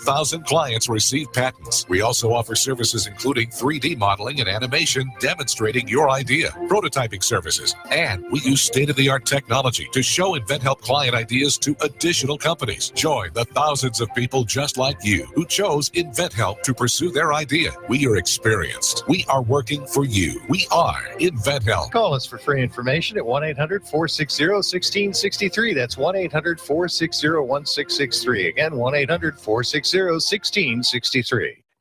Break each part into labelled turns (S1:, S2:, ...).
S1: 1,000 clients receive patents. We also offer services including 3D modeling and animation demonstrating your idea, prototyping services, and we use state-of-the-art technology to show InventHelp client ideas to additional companies. Join the thousands of people just like you who chose InventHelp to pursue their idea. We are experienced. We are working for you. We are InventHelp.
S2: Call us for free information at 1-800-460-1663. That's 1-800-460-1663. Again, 1-800-460-1663.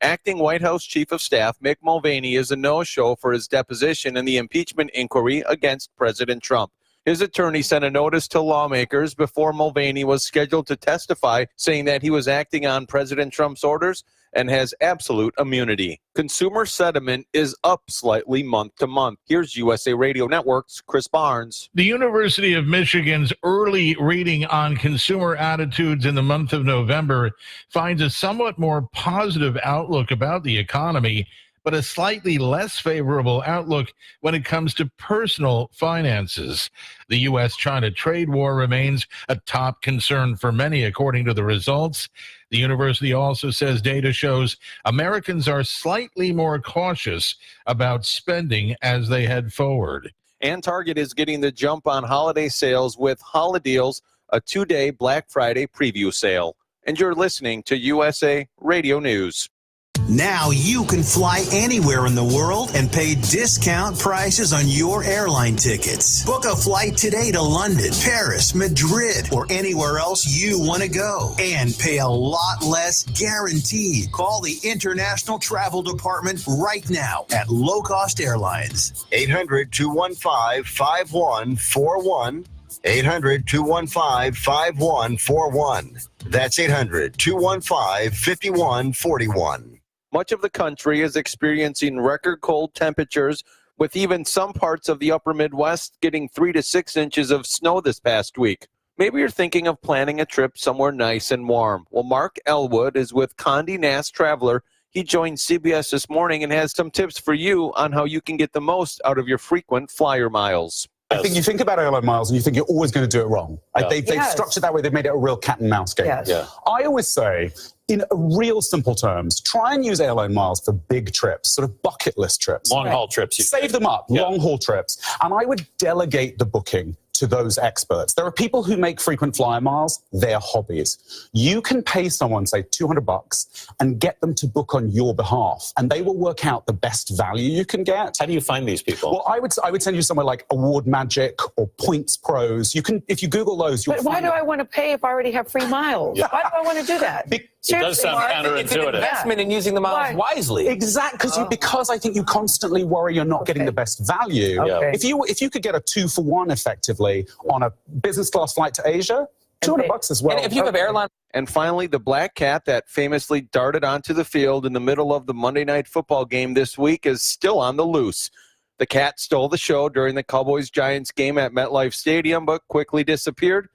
S3: Acting White House Chief of Staff Mick Mulvaney is a no-show for his deposition in the impeachment inquiry against President Trump. His attorney sent a notice to lawmakers before Mulvaney was scheduled to testify, saying that he was acting on President Trump's orders and has absolute immunity. Consumer sentiment is up slightly month to month. Here's USA Radio Network's Chris Barnes.
S4: The University of Michigan's early reading on consumer attitudes in the month of November finds a somewhat more positive outlook about the economy, but a slightly less favorable outlook when it comes to personal finances. The U.S.-China trade war remains a top concern for many, according to the results. The university also says data shows Americans are slightly more cautious about spending as they head forward.
S3: And Target is getting the jump on holiday sales with Holideals, a 2-day Black Friday preview sale. And you're listening to USA Radio News.
S5: Now you can fly anywhere in the world and pay discount prices on your airline tickets. Book a flight today to London, Paris, Madrid, or anywhere else you want to go and pay a lot less guaranteed. Call the International Travel Department right now at Low Cost Airlines.
S6: 800-215-5141. 800-215-5141. That's 800-215-5141.
S3: Much of the country is experiencing record cold temperatures, with even some parts of the upper Midwest getting 3 to 6 inches of snow this past week. Maybe you're thinking of planning a trip somewhere nice and warm. Well, Mark Elwood is with Condé Nast Traveler. He joined CBS This Morning and has some tips for you on how you can get the most out of your frequent flyer miles.
S7: I think you think about airline miles and you think you're always going to do it wrong.
S8: Yeah.
S7: They've structured that way. They've made it a real cat and mouse game.
S8: Yes. Yeah.
S7: I always say, in real simple terms, try and use airline miles for big trips, sort of bucket list trips.
S8: Long haul trips.
S7: Save them up, long haul trips. And I would delegate the booking to those experts. There are people who make frequent flyer miles their hobbies. You can pay someone, say, $200 and get them to book on your behalf, and they will work out the best value you can get.
S8: How do you find these people?
S7: Well, I would send you somewhere like Award Magic or Points Pros. You can, if you Google those, you'll
S9: But why do I want to pay if I already have free miles?
S8: Yeah.
S9: Why do I want to do that?
S8: It does sound counterintuitive.
S10: It's an investment in using the miles wisely.
S7: Exactly, because I think you constantly worry you're not getting the best value.
S9: Okay.
S7: If you could get a 2-for-1 effectively on a business class flight to Asia, $200 as well.
S10: And if you have airline.
S3: And finally, the black cat that famously darted onto the field in the middle of the Monday Night Football game this week is still on the loose. The cat stole the show during the Cowboys-Giants game at MetLife Stadium, but quickly disappeared,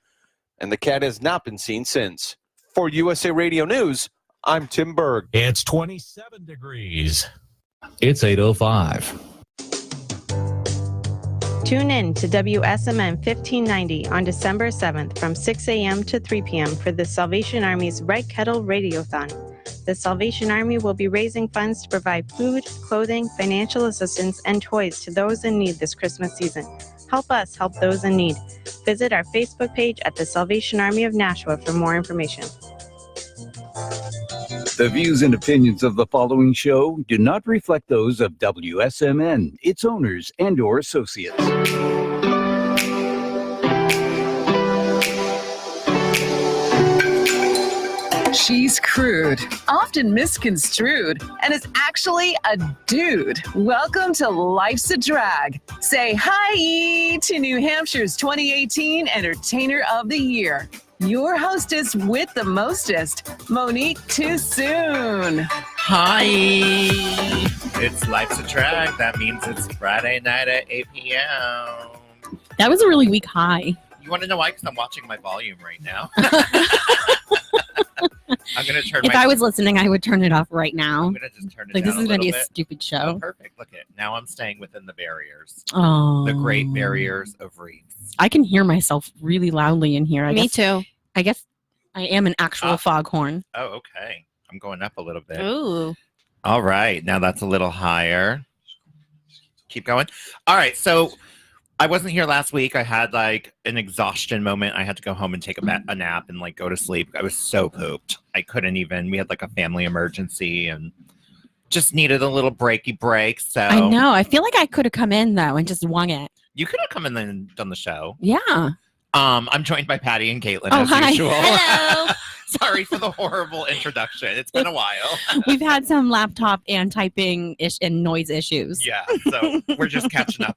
S3: and the cat has not been seen since. For USA Radio News, I'm Tim Berg.
S4: It's 27 degrees.
S11: It's 8:05.
S12: Tune in to WSMN 1590 on December 7th from 6 a.m. to 3 p.m. for the Salvation Army's Red Kettle Radiothon. The Salvation Army will be raising funds to provide food, clothing, financial assistance, and toys to those in need this Christmas season. Help us help those in need. Visit our Facebook page at the Salvation Army of Nashua for more information.
S13: The views and opinions of the following show do not reflect those of WSMN, its owners, and/or associates.
S14: She's crude, often misconstrued, and is actually a dude. Welcome to Life's a Drag. Say hi to New Hampshire's 2018 Entertainer of the Year. Your hostess with the mostest, Monique Toosoon.
S15: Hi. It's Life's a Drag. That means it's Friday night at 8 p.m.
S16: That was a really weak hi.
S15: You want to know why? Because I'm watching my volume right now. I'm going to turn
S16: If I was listening, I would turn it off right now.
S15: I'm going to just turn it
S16: like,
S15: down
S16: this is going to be a
S15: bit.
S16: stupid show.
S15: Oh, perfect. Look at now I'm staying within the barriers.
S16: Oh.
S15: The great barriers of Reeves.
S16: I can hear myself really loudly in here.
S12: Me too.
S16: I guess I am an actual foghorn.
S15: Oh, okay. I'm going up a little bit.
S16: Ooh.
S15: All right. Now that's a little higher. Keep going. All right. So I wasn't here last week. I had like an exhaustion moment. I had to go home and take a nap and like go to sleep. I was so pooped. I couldn't even. We had like a family emergency and just needed a little breaky break. So
S16: I know. I feel like I could have come in though and just wung it.
S15: You could have come in and done the show.
S16: Yeah.
S15: I'm joined by Patty and Caitlin
S16: Oh,
S15: as
S16: hi.
S15: usual.
S16: Hello.
S15: Sorry for the horrible introduction. It's been a while.
S16: We've had some laptop and typing and noise issues.
S15: Yeah, so we're just catching up.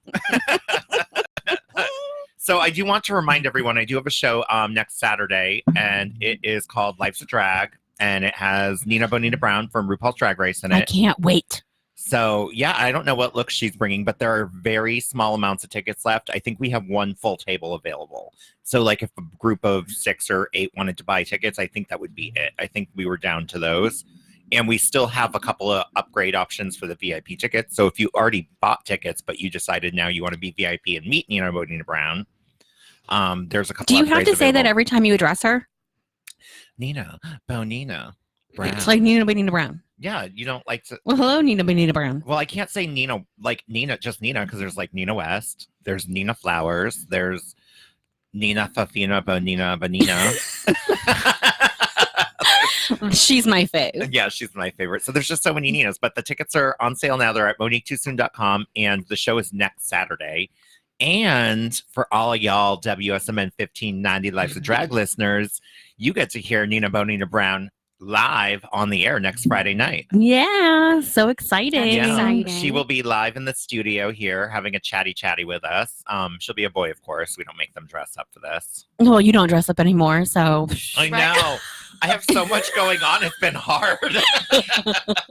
S15: So I do want to remind everyone, I do have a show next Saturday, and it is called Life's a Drag, and it has Nina Bonita Brown from RuPaul's Drag Race in it.
S16: I can't wait.
S15: So, yeah, I don't know what look she's bringing, but there are very small amounts of tickets left. I think we have one full table available. So, like, if a group of 6 or 8 wanted to buy tickets, I think that would be it. I think we were down to those. And we still have a couple of upgrade options for the VIP tickets. So, if you already bought tickets, but you decided now you want to be VIP and meet Nina Bonita Brown, there's a couple.
S16: Do you have to say
S15: available.
S16: that every time you address her?
S15: Nina Bonita Brown.
S16: It's like Nina Bonita Brown.
S15: Yeah, you don't like to.
S16: Well, hello, Nina Bonita Brown.
S15: Well, I can't say Nina, like Nina, just Nina, because there's like Nina West, there's Nina Flowers, there's Nina Fafina Bonina Bonina.
S16: She's my fave.
S15: Yeah, she's my favorite. So there's just so many Ninas, but the tickets are on sale now. They're at MoniqueTooSoon.com, and the show is next Saturday. And for all of y'all WSMN 1590 Life's a Drag listeners, you get to hear Nina Bonita Brown live on the air next Friday night.
S16: Yeah, so exciting.
S15: Yeah, she will be live in the studio here having a chatty with us. She'll be a boy, of course. We don't make them dress up for this.
S16: Well, you don't dress up anymore, so.
S15: I know. I have so much going on. It's been hard.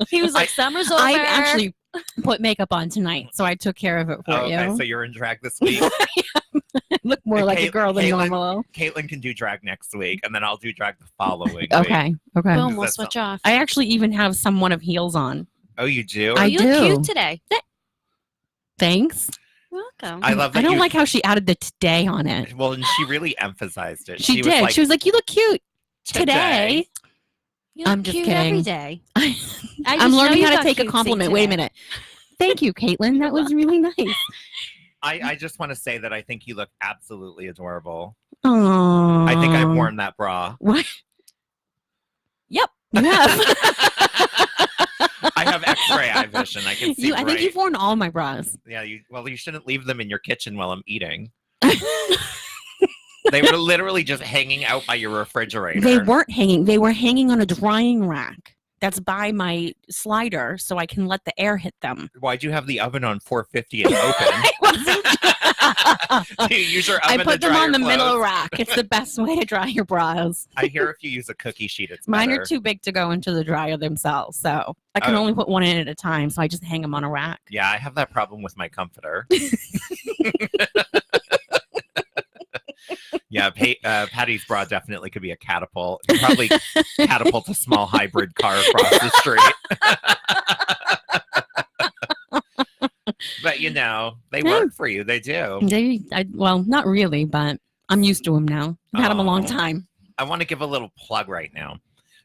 S9: He was like, summer's over.
S16: I actually put makeup on tonight, so I took care of it for you.
S15: Okay, so you're in drag this week.
S16: I look more like a girl than
S15: Caitlin,
S16: normal.
S15: Caitlin can do drag next week, and then I'll do drag the following week.
S16: Okay.
S9: Boom, we'll switch off.
S16: I actually even have some one of heels on.
S15: Oh, you do?
S16: I
S9: You
S16: do.
S9: look cute today.
S16: Thanks.
S9: Welcome.
S15: I love that.
S16: I don't
S15: you,
S16: like how she added the today on it.
S15: Well, and she really emphasized it.
S16: She did. She was like, "You look cute today."
S9: You look
S16: I'm just
S9: cute
S16: kidding.
S9: every day.
S16: I'm learning how to take a compliment. Wait a minute. Thank you, Caitlin. That was really nice.
S15: I just want to say that I think you look absolutely adorable.
S16: Aww.
S15: I think I've worn that bra.
S16: What? Yep, you have.
S15: I have X-ray eye vision. I can see.
S16: I think you've worn all my bras.
S15: Yeah. You shouldn't leave them in your kitchen while I'm eating. They were literally just hanging out by your refrigerator.
S16: They weren't hanging. They were hanging on a drying rack that's by my slider, so I can let the air hit them.
S15: Why'd you have the oven on 450 and open? Do you use your oven
S16: I put
S15: to
S16: them
S15: dry
S16: on the
S15: your
S16: middle
S15: clothes?
S16: rack. It's the best way to dry your bras.
S15: I hear if you use a cookie sheet, it's
S16: Mine
S15: better.
S16: are too big to go into the dryer themselves, so I can
S15: Oh.
S16: only put one in at a time. So I just hang them on a rack.
S15: Yeah, I have that problem with my comforter. Yeah, Patty's bra definitely could be a catapult. It could probably catapult a small hybrid car across the street. But you know, they work for you. They do.
S16: Well, not really, but I'm used to them now. I've had them a long
S15: Oh.
S16: time.
S15: I want to give a little plug right now.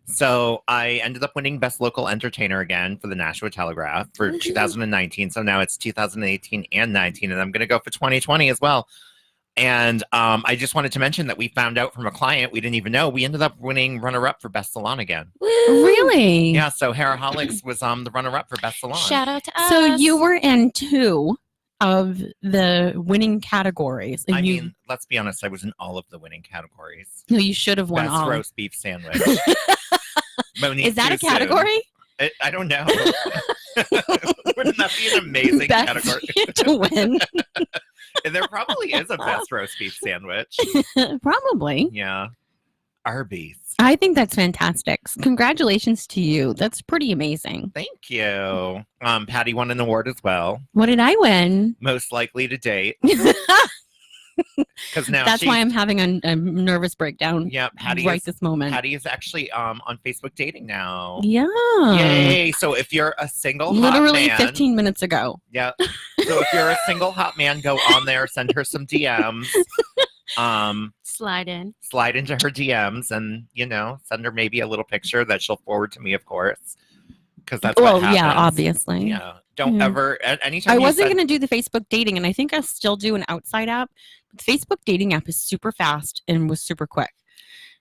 S15: So I ended up winning Best Local Entertainer again for the Nashua Telegraph for 2019. So now it's 2018 and 19, and I'm going to go for 2020 as well. And I just wanted to mention that we found out from a client we didn't even know. We ended up winning runner-up for Best Salon again.
S16: Really?
S15: Yeah, so Hairaholics was the runner-up for Best Salon.
S9: Shout out to us.
S16: So you were in 2 of the winning categories. And
S15: I
S16: you,
S15: mean, let's be honest, I was in all of the winning categories.
S16: no, you should have won
S15: Best
S16: all.
S15: roast beef sandwich. Monique
S16: Is that a
S15: Too Soon.
S16: category?
S15: I don't know. Wouldn't that be an amazing
S16: Best
S15: category?
S16: to win.
S15: There probably is a best roast beef sandwich.
S16: Probably.
S15: Yeah. Arby's.
S16: I think that's fantastic. Congratulations to you. That's pretty amazing.
S15: Thank you. Patty won an award as well.
S16: What did I win?
S15: Most likely to date. Because now
S16: That's why I'm having a nervous breakdown
S15: Patty
S16: right
S15: is,
S16: this moment.
S15: Patty is actually on Facebook dating now.
S16: Yeah.
S15: Yay. So if you're a single
S16: Literally
S15: hot man,
S16: 15 minutes ago.
S15: Yeah. So if you're a single hot man, go on there, send her some DMs.
S9: Slide in.
S15: slide into her DMs and, send her maybe a little picture that she'll forward to me, of course. Because that's what happens.
S16: Yeah, obviously.
S15: Yeah. Don't ever, anytime
S16: I
S15: you
S16: wasn't
S15: send-
S16: going to do the Facebook dating, and I think I still do an outside app. The Facebook dating app is super fast and was super quick.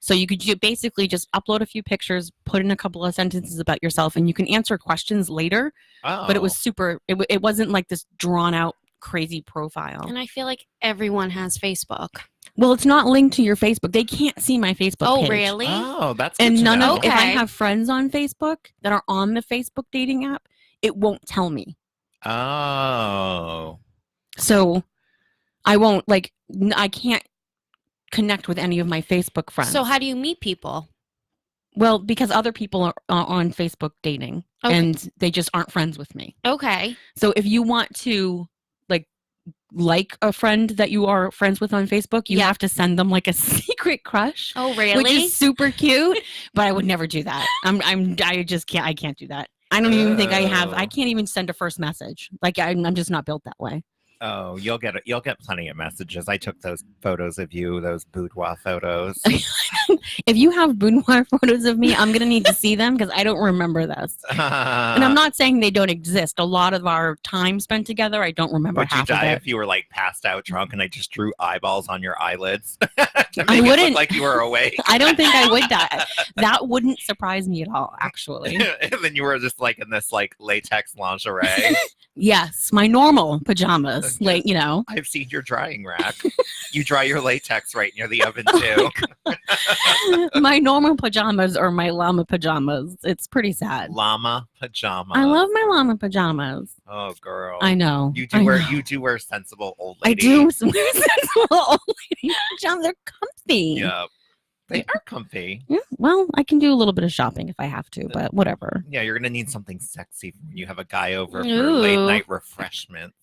S16: So you could basically just upload a few pictures, put in a couple of sentences about yourself, and you can answer questions later. But it was super, it wasn't like this drawn out crazy profile.
S9: And I feel like everyone has Facebook.
S16: Well, it's not linked to your Facebook. They can't see my Facebook
S9: Oh,
S16: page.
S9: really?
S15: Oh, that's good
S16: And
S15: to
S16: none
S15: know.
S16: of, if I have friends on Facebook that are on the Facebook dating app, it won't tell me.
S15: Oh.
S16: So I won't, I can't connect with any of my Facebook friends.
S9: So how do you meet people?
S16: Well, because other people are on Facebook dating and they just aren't friends with me.
S9: Okay.
S16: So if you want to like a friend that you are friends with on Facebook, you have to send them like a secret crush.
S9: Oh, really?
S16: Which is super cute, but I would never do that. I just can't. I can't do that. I don't even think I have. I can't even send a first message. I'm just not built that way.
S15: Oh, you'll get plenty of messages. I took those photos of you, those boudoir photos.
S16: If you have boudoir photos of me, I'm gonna need to see them because I don't remember this. And I'm not saying they don't exist. A lot of our time spent together, I don't remember
S15: Would you
S16: half
S15: die
S16: of it.
S15: if you were passed out drunk and I just drew eyeballs on your eyelids?
S16: I wouldn't.
S15: Look like you were awake.
S16: I don't think I would die. That wouldn't surprise me at all, actually.
S15: And then you were just in this latex lingerie.
S16: Yes, my normal pajamas.
S15: I've seen your drying rack. You dry your latex right near the oven too.
S16: My normal pajamas are my llama pajamas. It's pretty sad.
S15: Llama pajamas.
S16: I love my llama pajamas.
S15: Oh, girl.
S16: I know.
S15: You
S16: I
S15: do wear
S16: know.
S15: you do wear sensible old
S16: I
S15: lady.
S16: do wear sensible old lady pajamas. They're comfy.
S15: Yeah. They are comfy.
S16: Yeah, well, I can do a little bit of shopping if I have to, but whatever.
S15: Yeah, you're gonna need something sexy when you have a guy over for late
S16: Ooh.
S15: night refreshments.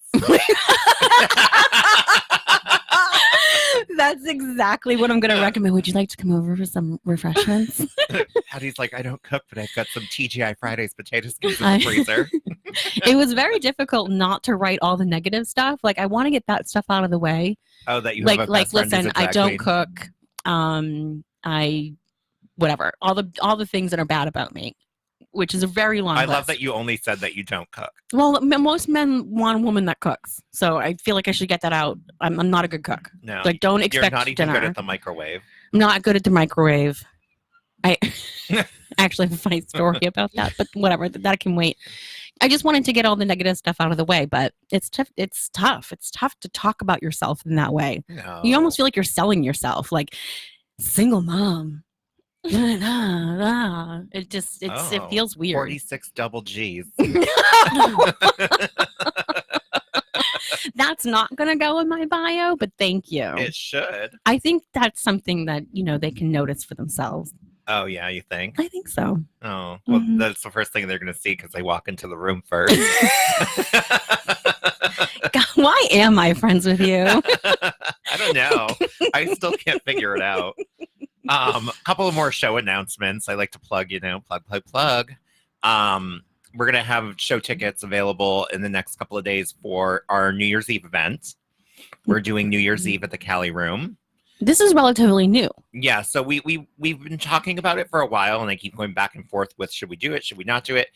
S16: That's exactly what I'm going to recommend. Would you like to come over for some refreshments?
S15: Hattie's like, I don't cook, but I've got some TGI Fridays potato skins in the freezer.
S16: It was very difficult not to write all the negative stuff. I want to get that stuff out of the way.
S15: Oh, that you have a best friend who's
S16: listen,
S15: a
S16: I
S15: drag
S16: don't
S15: queen.
S16: cook. Whatever. All the things that are bad about me, which is a very long
S15: I
S16: list.
S15: love that you only said that you don't cook.
S16: Well, most men want a woman that cooks, so I feel like I should get that out. I'm not a good cook.
S15: No,
S16: don't expect
S15: You're not even
S16: dinner.
S15: good at the microwave.
S16: I'm not good at the microwave. I actually have a funny story about that, but whatever. That can wait. I just wanted to get all the negative stuff out of the way, but it's tough. It's tough. It's tough to talk about yourself in that way.
S15: No.
S16: You almost feel like you're selling yourself, like single mom. It feels weird.
S15: 46 double G's.
S16: That's not going to go in my bio, but thank you.
S15: It should.
S16: I think that's something that, they can notice for themselves.
S15: Oh, yeah, you think?
S16: I think so.
S15: Oh, well, that's the first thing they're going to see because they walk into the room first.
S16: God, why am I friends with you?
S15: I don't know. I still can't figure it out. A couple of more show announcements. I like to plug. We're going to have show tickets available in the next couple of days for our New Year's Eve event. We're doing New Year's Eve at the Cali Room.
S16: This is relatively new.
S15: Yeah, so we've been talking about it for a while, and I keep going back and forth with should we do it, should we not do it?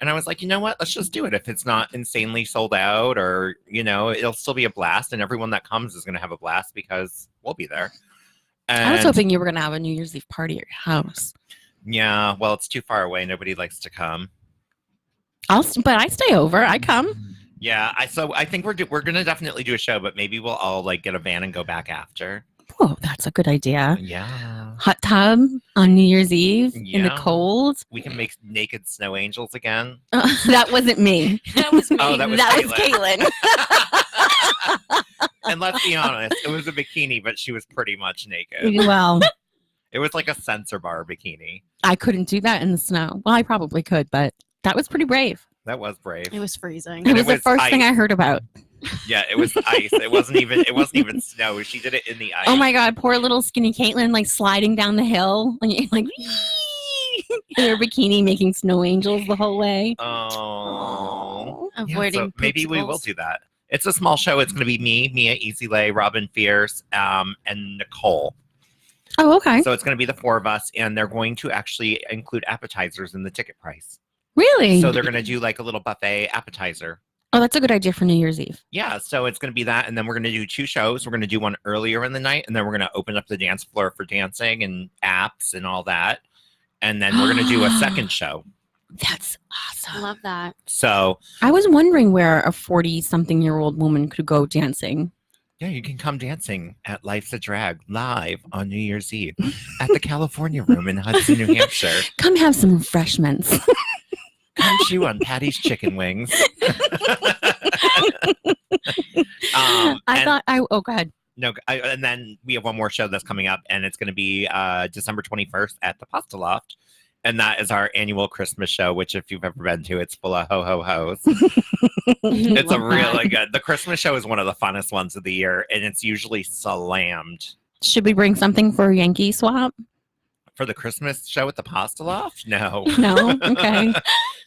S15: And I was like, you know what? Let's just do it. If it's not insanely sold out, or it'll still be a blast, and everyone that comes is going to have a blast because we'll be there.
S16: I was hoping you were going to have a New Year's Eve party at your house.
S15: Yeah, well, it's too far away. Nobody likes to come.
S16: But I stay over. I come.
S15: Yeah, I think we're gonna definitely do a show, but maybe we'll all get a van and go back after.
S16: Oh, that's a good idea.
S15: Yeah.
S16: Hot tub on New Year's Eve in the
S15: Yeah.
S16: cold.
S15: We can make naked snow angels again.
S16: That wasn't me.
S9: That was me.
S15: Oh, that was
S16: Caitlin.
S15: And let's be honest, it was a bikini, but she was pretty much naked.
S16: Well,
S15: It was like a sensor bar bikini.
S16: I couldn't do that in the snow. Well, I probably could, but that was pretty brave.
S15: That was brave.
S9: It was freezing.
S16: It
S15: And
S16: was the first thing I heard about.
S15: Yeah, it was ice. It wasn't even snow. She did it in the ice.
S16: Oh my God, poor little skinny Caitlin, sliding down the hill, in her bikini, making snow angels the whole way.
S15: Oh.
S9: Avoiding
S15: maybe we will
S9: principles.
S15: do that. It's a small show. It's going to be me, Mia Easylay, Robin Fierce, and Nicole.
S16: Oh, okay.
S15: So it's going to be the 4 of us, and they're going to actually include appetizers in the ticket price.
S16: Really?
S15: So they're going to do like a little buffet appetizer.
S16: Oh, that's a good idea for New Year's Eve.
S15: Yeah, so it's going to be that, and then we're going to do 2 shows. We're going to do one earlier in the night, and then we're going to open up the dance floor for dancing and apps and all that. And then we're going to do a second show.
S16: That's awesome.
S9: Love that.
S15: So
S16: I was wondering where a 40-something-year-old woman could go dancing.
S15: yeah, you can come dancing at Life's a Drag live on New Year's Eve at the California Room in Hudson, New Hampshire.
S16: Come have some refreshments.
S15: Come chew on Patty's chicken wings.
S16: Oh, go ahead.
S15: No, and then we have one more show that's coming up, and it's going to be December 21st at the Pasta Loft. And that is our annual Christmas show, which if you've ever been to, it's full of ho-ho-hos. It's a really good. The Christmas show is one of the funnest ones of the year, and it's usually slammed.
S16: Should we bring something for a Yankee swap?
S15: For the Christmas show at the Pasta Loft? No.
S16: No? Okay.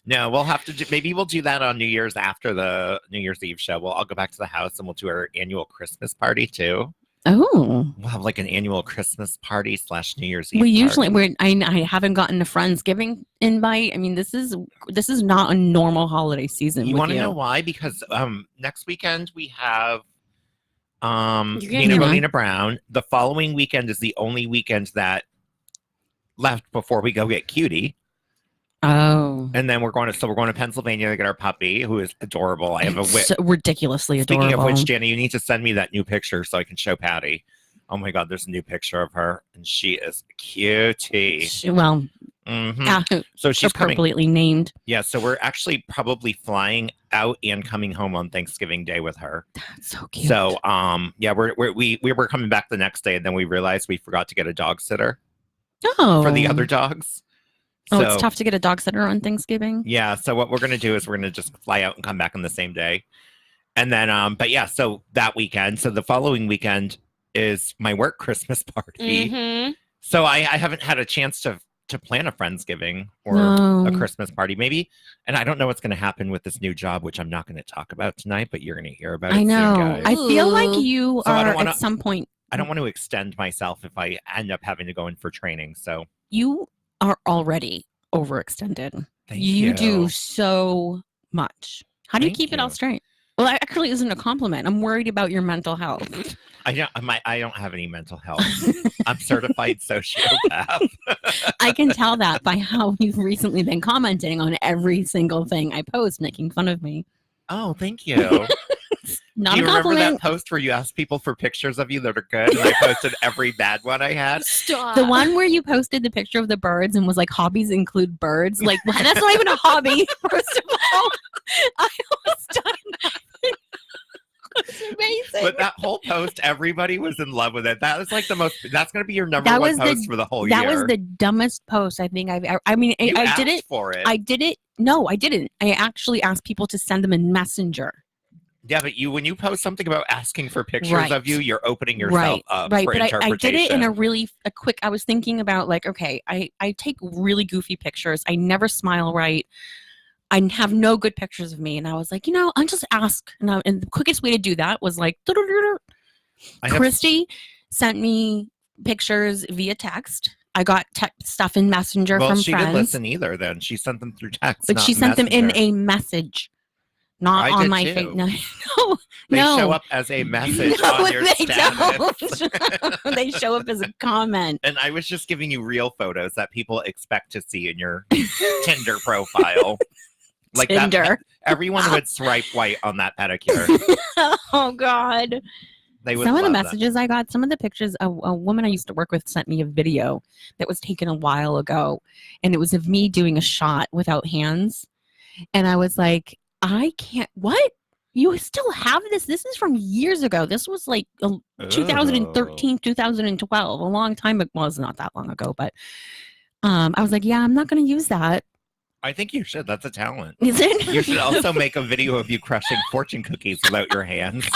S15: No, we'll have to do, maybe we'll do that on New Year's after the New Year's Eve show. I'll go back to the house and we'll do our annual Christmas party too.
S16: Oh.
S15: We'll have like an annual Christmas party / New Year's Eve.
S16: We usually I haven't gotten a Friendsgiving invite. I mean, this is not a normal holiday season.
S15: You want to know why? Because next weekend we have Nina Brown. The following weekend is the only weekend that left before we go get Cutie.
S16: Oh.
S15: And then we're going to Pennsylvania to get our puppy, who is adorable. I have a
S16: so ridiculously adorable.
S15: Speaking of which, Jenny, you need to send me that new picture so I can show Patty. Oh my God, there's a new picture of her, and she is cutie.
S16: Yeah,
S15: so she's
S16: appropriately named.
S15: Yeah, so we're actually probably flying out and coming home on Thanksgiving Day with her.
S16: That's so cute.
S15: So yeah, we were coming back the next day, and then we realized we forgot to get a dog sitter.
S16: Oh.
S15: For the other dogs.
S16: Oh,
S15: So,
S16: it's tough to get a dog sitter on Thanksgiving.
S15: yeah, so what we're going to do is we're going to just fly out and come back on the same day. And then, but yeah, so that weekend, so the following weekend is my work Christmas party.
S9: Mm-hmm.
S15: So I haven't had a chance to plan a Friendsgiving or
S16: No.
S15: a Christmas party, maybe. And I don't know what's going to happen with this new job, which I'm not going to talk about tonight, but you're going to hear about it
S16: I know.
S15: soon, guys.
S16: I feel like you
S15: So I don't
S16: are
S15: wanna-
S16: at some point.
S15: I don't want to extend myself if I end up having to go in for training. So
S16: You are already overextended.
S15: Thank
S16: you
S15: you.
S16: do so much. How do you
S15: Thank
S16: keep it all
S15: you.
S16: straight? Well, that actually isn't a compliment. I'm worried about your mental health.
S15: I don't have any mental health. I'm certified sociopath.
S16: I can tell that by how you've recently been commenting on every single thing I post, making fun of me.
S15: Oh, thank you.
S16: Not
S15: Do you
S16: a
S15: remember
S16: compliment.
S15: that post where you asked people for pictures of you that are good? And I posted every bad one I had.
S9: Stop.
S16: The one where you posted the picture of the birds and was like, hobbies include birds. Like, that's not even a hobby. First of all, I was done. It's amazing.
S15: But that whole post, everybody was in love with it. That was like that's going to be your number
S16: That
S15: one
S16: was the-
S15: post for the whole
S16: That
S15: year.
S16: was the dumbest post I think I've ever. I mean,
S15: You
S16: I did
S15: asked
S16: it
S15: for it.
S16: I did it. No, I didn't. I actually asked people to send them in Messenger.
S15: Yeah, but when you post something about asking for pictures
S16: Right.
S15: of you, you're opening yourself up
S16: right.
S15: for
S16: But I
S15: interpretation.
S16: did it in a quick. I was thinking about like, okay, I take really goofy pictures. I never smile right. I have no good pictures of me, and I was like, I'll just ask. And the quickest way to do that was like,
S15: I have-
S16: Christy sent me pictures via text. I got stuff in Messenger
S15: well,
S16: from
S15: she
S16: friends.
S15: didn't listen either. Then she sent them through text,
S16: But
S15: not
S16: she sent them in
S15: Messenger.
S16: a message, not
S15: I
S16: on
S15: did
S16: my
S15: too.
S16: face. No,
S15: They
S16: no.
S15: show up as a message
S16: No,
S15: on your
S16: they
S15: status.
S16: don't. They show up as a comment.
S15: And I was just giving you real photos that people expect to see in your Tinder profile. Like
S16: Tinder.
S15: That, everyone would swipe white on that pedicure.
S16: Oh God.
S15: They would
S16: Some of the
S15: love that.
S16: messages I got, some of the pictures, a woman I used to work with sent me a video that was taken a while ago. And it was of me doing a shot without hands. And I was like, I can't, what? You still have this? This is from years ago. This was like 2013, 2012, a long time ago. Well, it's not that long ago, but I was like, yeah, I'm not going to use that.
S15: I think you should. That's a talent.
S16: Is it?
S15: You should also make a video of you crushing fortune cookies without your hands.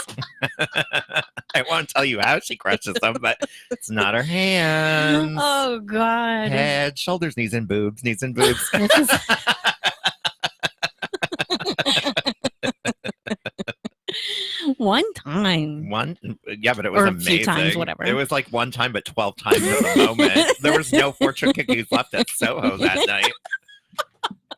S15: I won't tell you how she crushes them, but it's not her hands.
S16: Oh God.
S15: Head, shoulders, knees, and boobs. Knees and boobs.
S16: This is-
S15: one? Yeah, but it was
S16: Or a
S15: amazing.
S16: few times, whatever.
S15: It was like one time, but 12 times at the moment. There was no fortune cookies left at Soho that night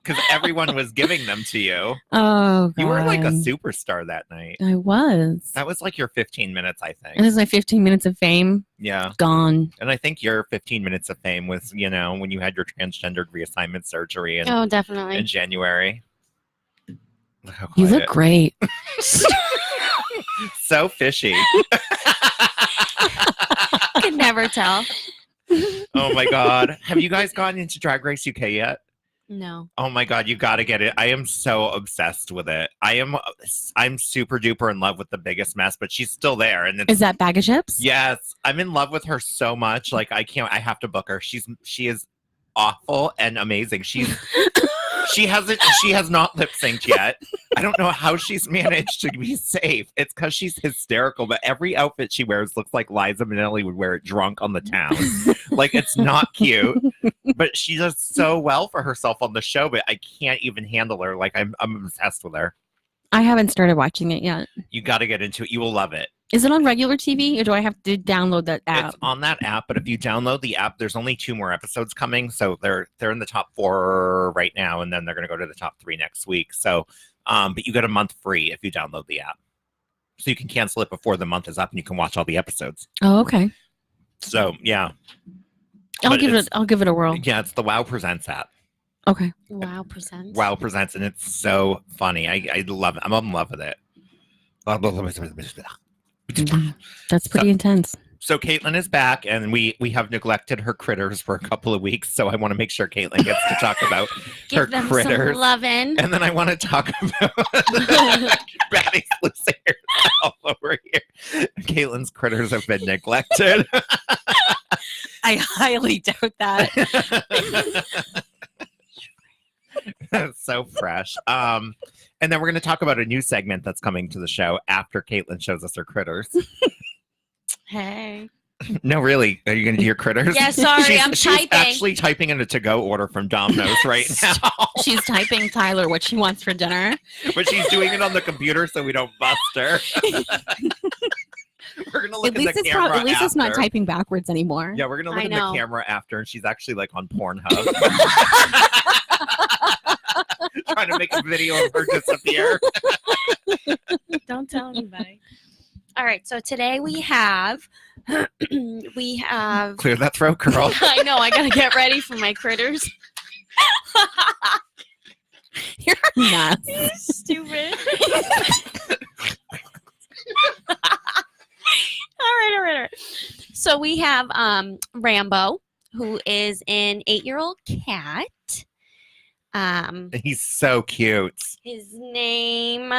S15: because everyone was giving them to you.
S16: Oh, God.
S15: You were like a superstar that night.
S16: I was.
S15: That was like your 15 minutes, I think.
S16: This is like 15 minutes of fame.
S15: Yeah.
S16: Gone.
S15: And I think your 15 minutes of fame was, you know, when you had your transgendered reassignment surgery
S9: Oh, definitely.
S15: in January. Look how
S16: You look
S15: quiet.
S16: great.
S15: So fishy.
S9: Could never tell.
S15: Oh my God. Have you guys gotten into Drag Race UK yet?
S9: No.
S15: Oh my God, you got to get it. I am so obsessed with it. I'm super duper in love with the Biggest Mess, but she's still there. And it's,
S16: Is that Bag of Chips?
S15: yes, I'm in love with her so much. Like I have to book her. She is awful and amazing. She has not lip synced yet. I don't know how she's managed to be safe. It's because she's hysterical, but every outfit she wears looks like Liza Minnelli would wear it drunk on the town. Like it's not cute, but she does so well for herself on the show, but I can't even handle her. Like I'm obsessed with her.
S16: I haven't started watching it yet.
S15: You got to get into it. You will love it.
S16: Is it on regular TV or do I have to download that app?
S15: It's on that app, but if you download the app, there's only 2 more episodes coming. So they're in the top 4 right now, and then they're going to go to the top 3 next week. So, but you get a month free if you download the app. So you can cancel it before the month is up, and you can watch all the episodes.
S16: Oh, okay.
S15: So yeah,
S16: I'll give it a whirl.
S15: Yeah, it's the Wow Presents app.
S16: Okay.
S9: Wow Presents.
S15: Wow Presents, and it's so funny. I love it. I'm in love with it.
S16: That's pretty intense.
S15: So Caitlin is back, and we have neglected her critters for a couple of weeks. So I want to make sure Caitlin gets to talk about
S9: Give
S15: her
S9: them
S15: critters.
S9: some lovin'.
S15: And then I want to talk about Patty's losing herself over here. Caitlin's critters have been neglected.
S16: I highly doubt that.
S15: That's so fresh. And then we're going to talk about a new segment that's coming to the show after Caitlin shows us her critters.
S9: Hey.
S15: No, really. Are you going to do your critters?
S9: Yeah, sorry, I'm
S15: she's
S9: typing.
S15: actually typing in a to-go order from Domino's right now.
S16: She's typing Tyler what she wants for dinner.
S15: But she's doing it on the computer so we don't bust her. We're going to look at the camera
S16: At least it's not
S15: after.
S16: typing backwards anymore.
S15: Yeah, we're going to look
S9: I
S15: at
S9: know.
S15: the camera after, and she's actually like on Pornhub. Trying to make a video of her disappear.
S9: Don't tell anybody. All right, so today we have
S15: Clear that throat, girl.
S9: I know, I gotta get ready for my critters.
S16: You're nuts.
S9: You're stupid. All right. So we have Rambo, who is an 8-year-old cat.
S15: He's so cute.
S9: His name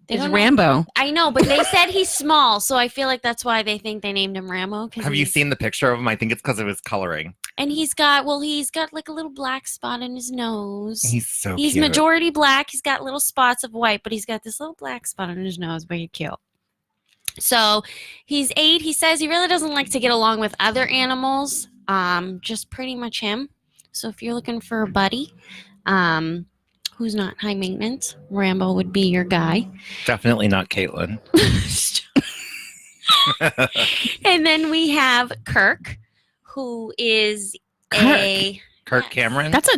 S16: It's Rambo.
S9: I know, but they said he's small, so I feel like that's why they think they named him Rambo.
S15: Have you seen the picture of him? I think it's because of his coloring.
S9: And he's got like a little black spot in his nose.
S15: He's so
S9: He's
S15: cute.
S9: majority black. He's got little spots of white, but he's got this little black spot on his nose. Very cute. So he's 8. He says he really doesn't like to get along with other animals. Just pretty much him. So if you're looking for a buddy, who's not high maintenance, Rambo would be your guy.
S15: Definitely not Caitlin.
S9: And then we have Kirk, who is
S15: Kirk Cameron?
S16: That's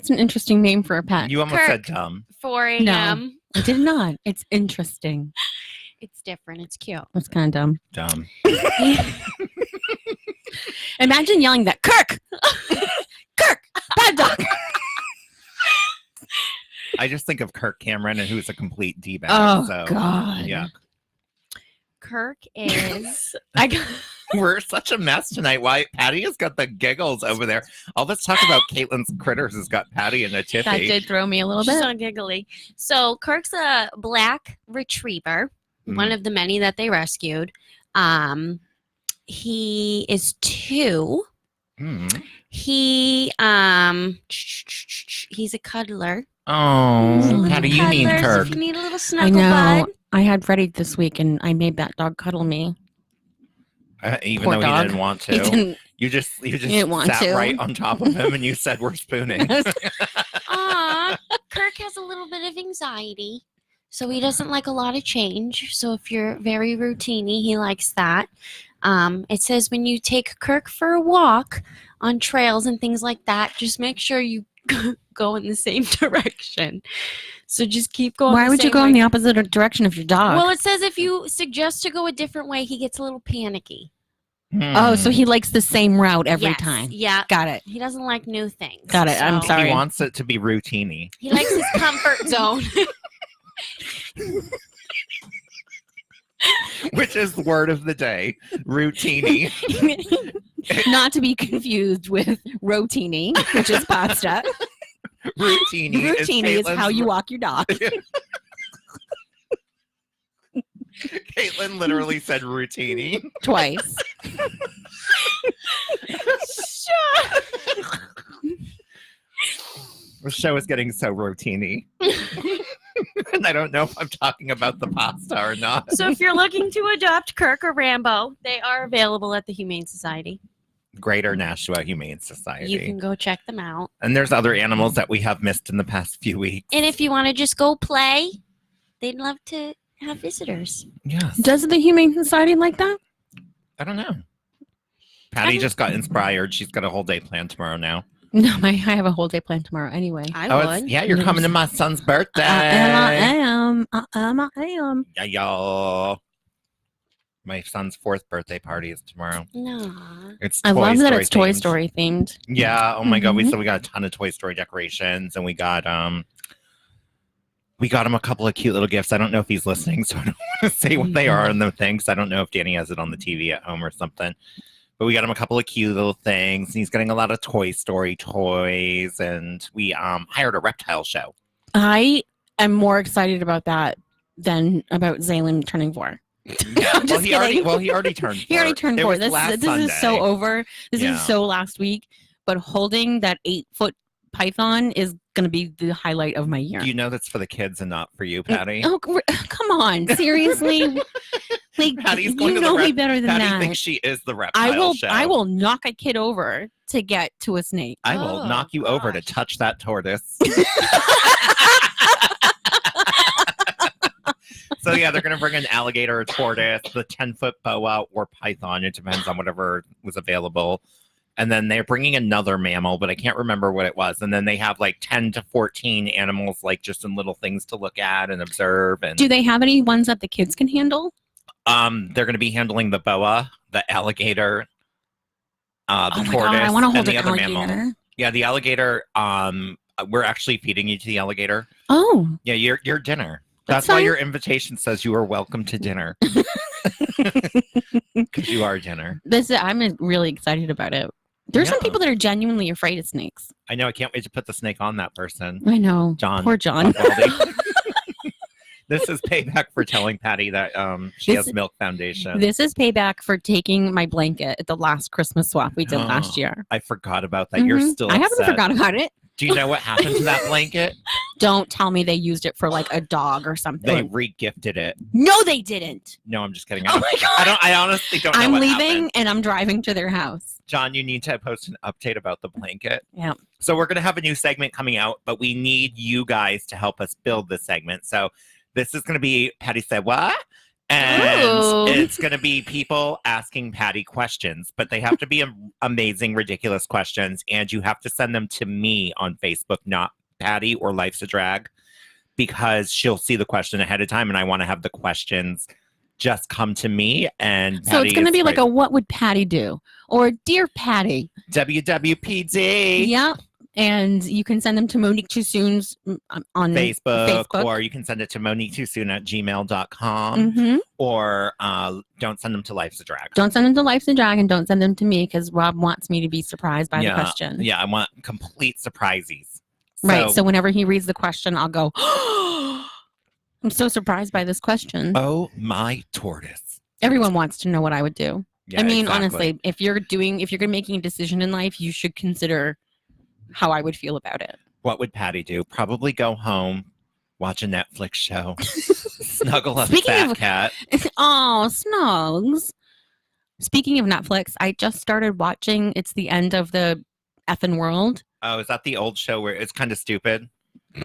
S16: an interesting name for a pet.
S15: You almost
S9: Kirk.
S15: said dumb.
S9: 4 a.m.
S16: No, I did not. It's interesting.
S9: It's different. It's cute.
S16: That's kind of dumb.
S15: Dumb.
S16: Imagine yelling that, Kirk! Kirk! Bad dog!
S15: I just think of Kirk Cameron, and who's a complete D-bag.
S16: Oh,
S15: so,
S16: God.
S15: Yeah.
S9: Kirk is...
S15: We're such a mess tonight. Why? Patty has got the giggles over there. All let's talk about Caitlin's critters has got Patty and a tiffy.
S16: That did throw me a little
S9: She's
S16: bit.
S9: so giggly. So Kirk's a black retriever, one of the many that they rescued. He is 2. He's a cuddler.
S15: Oh, how do you mean
S9: Cuddlers,
S15: Kirk?
S9: If you need a little
S16: I
S9: snuggle
S16: know.
S9: bud.
S16: I had Freddie this week, and I made that dog cuddle me.
S15: Even
S16: Poor
S15: though
S16: dog.
S15: he didn't want to.
S16: He didn't.
S15: You just
S16: didn't want
S15: sat
S16: to.
S15: right on top of him and you said we're spooning.
S9: Aw, Kirk has a little bit of anxiety. So he doesn't like a lot of change. So if you're very routine-y, he likes that. It says when you take Kirk for a walk on trails and things like that, just make sure you go in the same direction. So just keep going.
S16: Why would you go in the opposite direction of your dog?
S9: Well, it says if you suggest to go a different way, he gets a little panicky.
S16: Oh, so he likes the same route every
S9: Yes,
S16: time.
S9: Yeah.
S16: Got it.
S9: He doesn't like new things.
S16: Got it. I'm
S9: so-
S16: sorry.
S15: He wants it to be routine-y.
S9: He likes his comfort zone.
S15: Which is the word of the day, routine-y.
S16: Not to be confused with rotini, which is pasta.
S15: Routine-y
S16: Routini is how you walk your dog.
S15: Caitlin literally said routine-y.
S16: Twice.
S15: The show is getting so routine-y. And I don't know if I'm talking about the pasta or not.
S9: So if you're looking to adopt Kirk or Rambo, they are available at the Humane Society.
S15: Greater Nashua Humane Society.
S9: You can go check them out.
S15: And there's other animals that we have missed in the past few weeks.
S9: And if you want to just go play, they'd love to have visitors.
S15: Yes.
S16: Does the Humane Society like that?
S15: I don't know. Patty just got inspired. She's got a whole day planned tomorrow now.
S16: No, I have a whole day planned tomorrow anyway.
S15: Yeah, you're coming to my son's birthday.
S16: I am.
S15: Yeah, y'all. My son's 4th birthday party is tomorrow.
S9: No.
S15: It's
S16: I
S15: Toy
S16: love that
S15: Story
S16: it's Toy
S15: themed.
S16: Story themed.
S15: Yeah. Oh my God.
S16: Mhm.
S15: So we got a ton of Toy Story decorations, and we got him a couple of cute little gifts. I don't know if he's listening, so I don't want to say what they are on the things. I don't know if Danny has it on the TV at home or something. But we got him a couple of cute little things, and he's getting a lot of Toy Story toys, and we hired a reptile show.
S16: I am more excited about that than about Zaylen turning 4.
S15: Yeah.
S16: Just
S15: he already
S16: kidding.
S15: turned 4.
S16: He already turned
S15: It
S16: 4.
S15: was
S16: This
S15: last
S16: is so
S15: Sunday.
S16: over. This
S15: Yeah.
S16: is so last week. But holding that 8-foot python is going to be the highlight of my year.
S15: Do you know that's for the kids and not for you, Patty?
S16: Oh, come on. Seriously? Like,
S15: Patty's going
S16: you
S15: to
S16: know
S15: the
S16: me better than
S15: Patty
S16: that.
S15: thinks she is the reptile show.
S16: I will knock a kid over to get to a snake.
S15: I will knock you over to touch that tortoise. So yeah, they're gonna bring an alligator, a tortoise, the 10-foot boa or python. It depends on whatever was available. And then they're bringing another mammal, but I can't remember what it was. And then they have like 10 to 14 animals, like just in little things to look at and observe. And
S16: Do they have any ones that the kids can handle?
S15: they're going to be handling the boa, the alligator, the
S16: Oh my God,
S15: tortoise,
S16: I wanna hold
S15: and the
S16: an
S15: other
S16: alligator.
S15: mammal. Yeah, the alligator. We're actually feeding you to the alligator.
S16: Oh.
S15: Yeah, your dinner.
S16: That's
S15: That's why
S16: fine.
S15: your invitation says you are welcome to dinner. Because you are dinner.
S16: I'm really excited about it. There's some
S15: Yeah.
S16: people that are genuinely afraid of snakes.
S15: I know. I can't wait to put the snake on that person.
S16: I know.
S15: John.
S16: Poor John.
S15: Baldy. This is payback for telling Patty that she
S16: This-
S15: has Milk Foundation.
S16: This is payback for taking my blanket at the last Christmas swap we did last year.
S15: I forgot about that. You're
S16: Mhm.
S15: still
S16: I haven't
S15: upset.
S16: forgot about it.
S15: Do you know what happened to that blanket?
S16: Don't tell me they used it for like a dog or something.
S15: They re-gifted it.
S16: No, they didn't.
S15: No, I'm just kidding.
S16: Oh my God.
S15: I honestly don't know
S16: I'm
S15: what
S16: leaving
S15: happened.
S16: and I'm driving to their house.
S15: John, you need to post an update about the blanket.
S16: Yeah.
S15: So we're going to have a new segment coming out, but we need you guys to help us build this segment. So this is going to be Patty Said What? And
S16: Ooh.
S15: it's going to be people asking Patty questions, but they have to be amazing, ridiculous questions. And you have to send them to me on Facebook, not Patty or Life's a Drag, because she'll see the question ahead of time. And I want to have the questions just come to me. And
S16: So it's
S15: Patty
S16: going to
S15: is
S16: be like
S15: great.
S16: a what would Patty do? Or Dear Patty.
S15: WWPD.
S16: Yeah. And you can send them to Monique Too Soon's on
S15: Facebook, or you can send it to moniquetoosoon@gmail.com,
S16: Mhm.
S15: or don't send them to Life's a Drag.
S16: Don't send them to Life's a Drag and don't send them to me because Rob wants me to be surprised by
S15: yeah,
S16: the question.
S15: Yeah, I want complete surprises.
S16: Right. So whenever he reads the question, I'll go, I'm so surprised by this question.
S15: Oh my tortoise.
S16: Everyone wants to know what I would do.
S15: Yeah,
S16: I mean,
S15: exactly.
S16: honestly, if you're making a decision in life, you should consider how I would feel about it.
S15: What would Patty do? Probably go home, watch a Netflix show, snuggle up
S16: Speaking
S15: fat
S16: of-
S15: cat.
S16: Oh, Snugs. Speaking of Netflix, I just started watching It's the End of the Effing World.
S15: Oh, is that the old show where it's kind of stupid?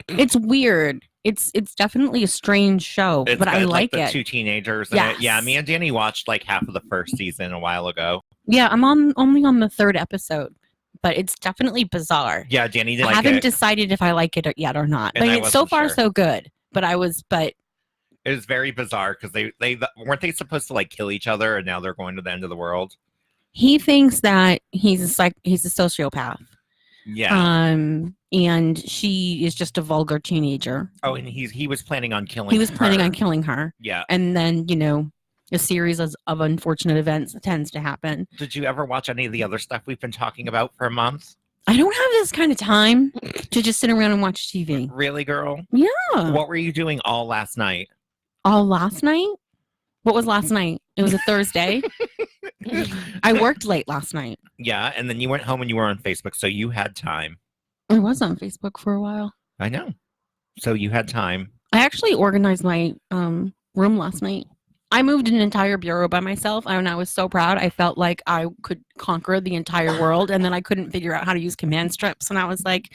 S16: It's weird. It's definitely a strange show,
S15: It's
S16: but I
S15: got,
S16: like
S15: the
S16: it.
S15: two teenagers. In it. Yeah,
S16: Yes.
S15: me and Danny watched like half of the first season a while ago.
S16: Yeah, I'm only on the 3rd episode, but it's definitely bizarre.
S15: Yeah, Danny didn't
S16: I
S15: like
S16: haven't
S15: it.
S16: decided if I like it yet or not.
S15: And
S16: But
S15: I
S16: it's so
S15: wasn't
S16: far
S15: sure.
S16: so good. But
S15: It was very bizarre because they weren't they supposed to like kill each other, and now they're going to the end of the world.
S16: he thinks that he's a sociopath.
S15: Yeah.
S16: And she is just a vulgar teenager.
S15: Oh, and he was planning on killing.
S16: He was planning
S15: her.
S16: on killing her.
S15: Yeah.
S16: And then, a series of unfortunate events tends to happen.
S15: Did you ever watch any of the other stuff we've been talking about for a month?
S16: I don't have this kind of time to just sit around and watch TV.
S15: Really, girl?
S16: Yeah.
S15: What were you doing all last night?
S16: All last night? What was last night? It was a Thursday. I worked late last night.
S15: Yeah, and then you went home and you were on Facebook, so you had time.
S16: I was on Facebook for a while.
S15: I know. So you had time.
S16: I actually organized my room last night. I moved an entire bureau by myself, and I was so proud. I felt like I could conquer the entire world, and then I couldn't figure out how to use command strips, and I was like,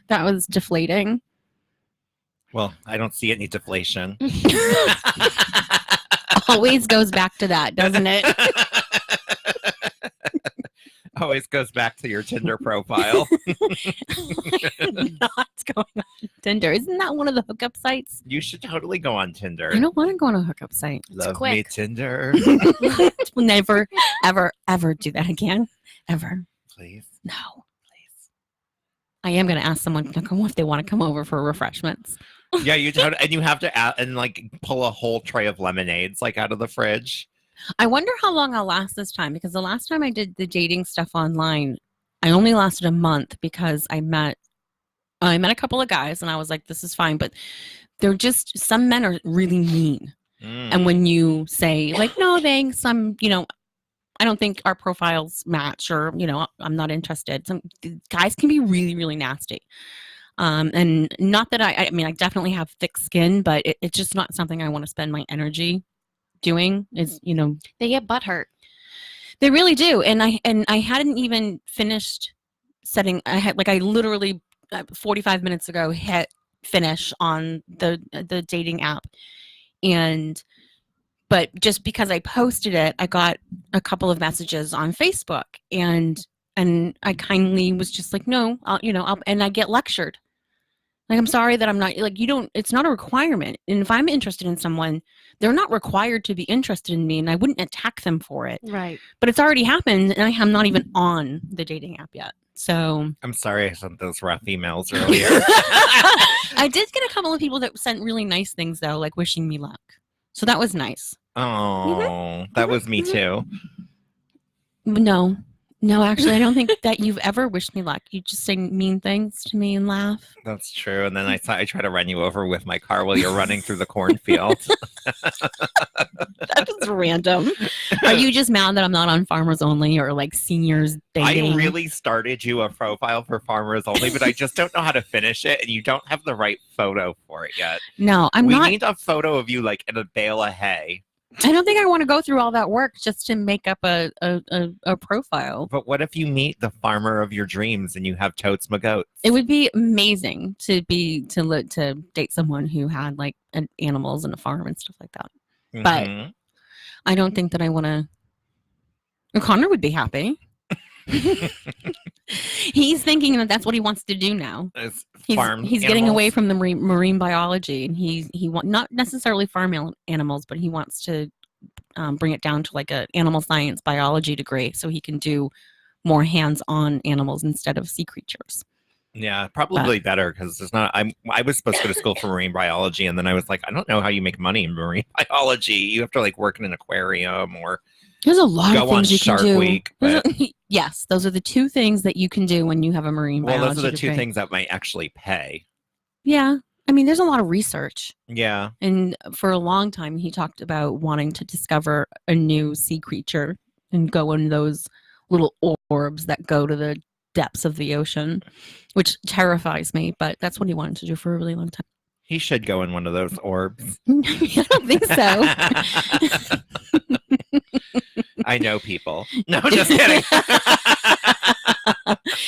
S16: that was deflating.
S15: Well, I don't see any deflation.
S16: Always goes back to that, doesn't it?
S15: Always goes back to your Tinder profile.
S16: Not going on Tinder. Isn't that one of the hookup sites?
S15: You should totally go on Tinder.
S16: I don't want to go on a hookup site.
S15: Love me Tinder.
S16: We'll never, ever, ever do that again. Ever.
S15: Please.
S16: No. Please. I am going to ask someone to come if they want to come over for refreshments.
S15: Yeah, and you have to add and like pull a whole tray of lemonades like out of the fridge.
S16: I wonder how long I'll last this time, because the last time I did the dating stuff online, I only lasted a month because I met a couple of guys and I was like, this is fine. But they're just, some men are really mean. And when you say like, no, thanks, I don't think our profiles match, or, I'm not interested. Some guys can be really, really nasty. And not that I definitely have thick skin, but it's just not something I want to spend my energy doing. Is
S9: they get butthurt.
S16: They really do. And I hadn't even finished setting. I literally 45 minutes ago hit finish on the dating app, but just because I posted it, I got a couple of messages on Facebook, and I kindly was just like, no, and I get lectured. Like, I'm sorry that I'm not, like, it's not a requirement. And if I'm interested in someone, they're not required to be interested in me, and I wouldn't attack them for it.
S9: Right.
S16: But it's already happened, and I am not even on the dating app yet. So
S15: I'm sorry I sent those rough emails earlier.
S16: I did get a couple of people that sent really nice things, though, like wishing me luck. So that was nice.
S15: Oh, that was me too.
S16: No, actually, I don't think that you've ever wished me luck. You just say mean things to me and laugh.
S15: That's true. And then I try to run you over with my car while you're running through the cornfield.
S16: That was random. Are you just mad that I'm not on Farmers Only or like seniors dating?
S15: I really started you a profile for Farmers Only, but I just don't know how to finish it, and you don't have the right photo for it yet.
S16: No,
S15: We
S16: not.
S15: need a photo of you like in a bale of hay.
S16: I don't think I want to go through all that work just to make up a profile.
S15: But what if you meet the farmer of your dreams and you have totes my goats?
S16: It would be amazing to date someone who had like animals and a farm and stuff like that. But I don't think that I want to. Connor would be happy. He's thinking that that's what he wants to do now. He's getting away from the marine biology, and he not necessarily farm animals, but he wants to bring it down to like a animal science biology degree, so he can do more hands-on animals instead of sea creatures.
S15: Yeah, probably better, because it's not. I was supposed to go to school for marine biology, and then I was like, I don't know how you make money in marine biology. You have to like work in an aquarium or
S16: there's a lot of things you
S15: Shark
S16: can do.
S15: Week, but
S16: Yes, those are the two things that you can do when you have a marine biology
S15: well, those are the two
S16: degree.
S15: things that might actually pay.
S16: Yeah, I mean, there's a lot of research.
S15: Yeah.
S16: And for a long time, he talked about wanting to discover a new sea creature and go in those little orbs that go to the depths of the ocean, which terrifies me, but that's what he wanted to do for a really long time.
S15: He should go in one of those orbs.
S16: I don't think so.
S15: I know people. No, just kidding.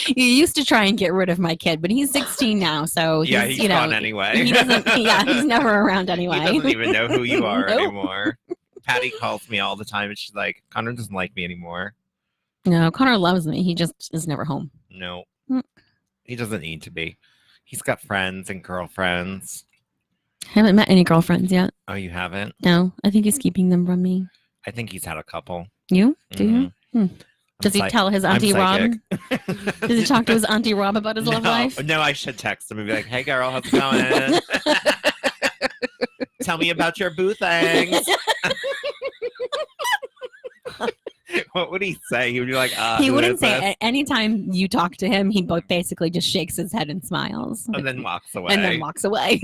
S16: You used to try and get rid of my kid, but he's 16 now, so
S15: Yeah, he's gone anyway.
S16: He doesn't. Yeah, he's never around anyway.
S15: He doesn't even know who you are
S16: Nope.
S15: anymore. Patty calls me all the time, and she's like, "Connor doesn't like me anymore."
S16: No, Connor loves me. He just is never home.
S15: No,
S16: Mm.
S15: he doesn't need to be. He's got friends and girlfriends.
S16: Haven't met any girlfriends yet.
S15: Oh, you haven't?
S16: No, I think he's keeping them from me.
S15: I think he's had a couple.
S16: You? Do you?
S15: Mhm.
S16: Does he
S15: psych-
S16: tell his
S15: I'm
S16: auntie Rob?
S15: psychic.
S16: Does he talk to his auntie Rob about his love life?
S15: No, I should text him and be like, "Hey, girl, how's it going? Tell me about your boo things." What would he say? He would be like,
S16: He
S15: who
S16: wouldn't
S15: is
S16: say
S15: this?
S16: it. Anytime you talk to him, he basically just shakes his head and smiles.
S15: And then walks away.
S16: And then walks away.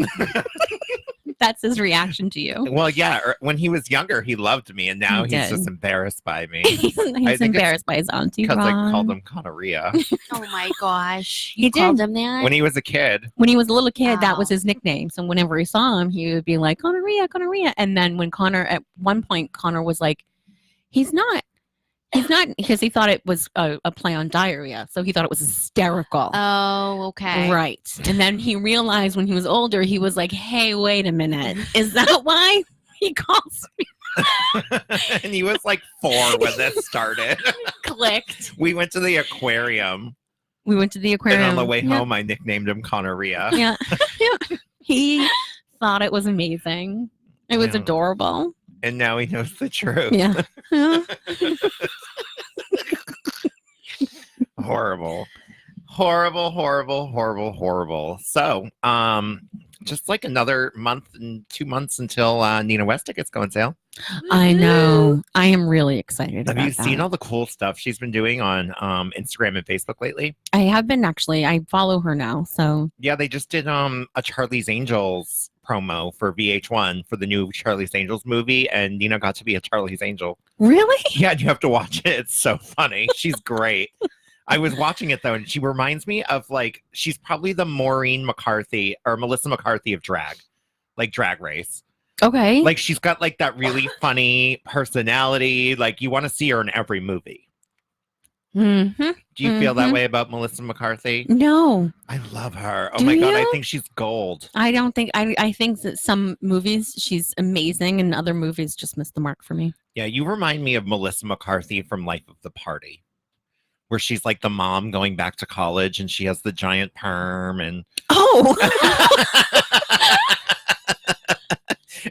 S16: That's his reaction to you.
S15: Well, yeah. When he was younger, he loved me, and now
S16: He
S15: he's
S16: did.
S15: just embarrassed by me.
S16: He's embarrassed by his auntie
S15: because I
S16: Ron.
S15: called him gonorrhea
S9: Oh my gosh.
S16: He
S9: You called
S16: did.
S9: him that?
S15: when he was a kid.
S16: When he was a little kid, that was
S9: Wow.
S16: his nickname. So whenever he saw him, he would be like, gonorrhea, gonorrhea. And then when Connor, at one point, Connor was like, he's not, because he thought it was a play on diarrhea. So he thought it was hysterical.
S9: Oh, okay.
S16: Right. And then he realized when he was older, he was like, hey, wait a minute. Is that why he calls me?
S15: And he was like 4 when this started.
S9: Clicked.
S15: We went to the aquarium,
S16: We went to the aquarium.
S15: and on the way
S16: Yeah.
S15: home, I nicknamed him gonorrhea.
S16: Yeah. Yeah. He thought it was amazing. It was
S15: Yeah.
S16: adorable.
S15: And now he knows the truth.
S16: Yeah. Yeah.
S15: Horrible. Horrible. So, just like another month and 2 months until Nina West tickets go on sale.
S16: I know. I am really excited
S15: Have
S16: about
S15: you seen
S16: that.
S15: all the cool stuff she's been doing on Instagram and Facebook lately?
S16: I have been actually. I follow her now. So
S15: Yeah, they just did a Charlie's Angels promo for VH1 for the new Charlie's Angels movie, and Nina got to be a Charlie's Angel.
S16: really?
S15: Yeah, you have to watch it. It's so funny. She's great. I was watching it though, and she reminds me of like she's probably the Maureen McCarthy or Melissa McCarthy of drag, like Drag Race.
S16: Okay.
S15: Like she's got like that really funny personality. Like you want to see her in every movie.
S16: Mm-hmm.
S15: Do you feel that way about Melissa McCarthy?
S16: No,
S15: I love her. Oh
S16: Do
S15: my god, I
S16: you?
S15: think she's gold.
S16: I don't think. I think that some movies she's amazing, and other movies just miss the mark for me.
S15: Yeah, you remind me of Melissa McCarthy from Life of the Party, where she's like the mom going back to college and she has the giant perm and
S16: Oh,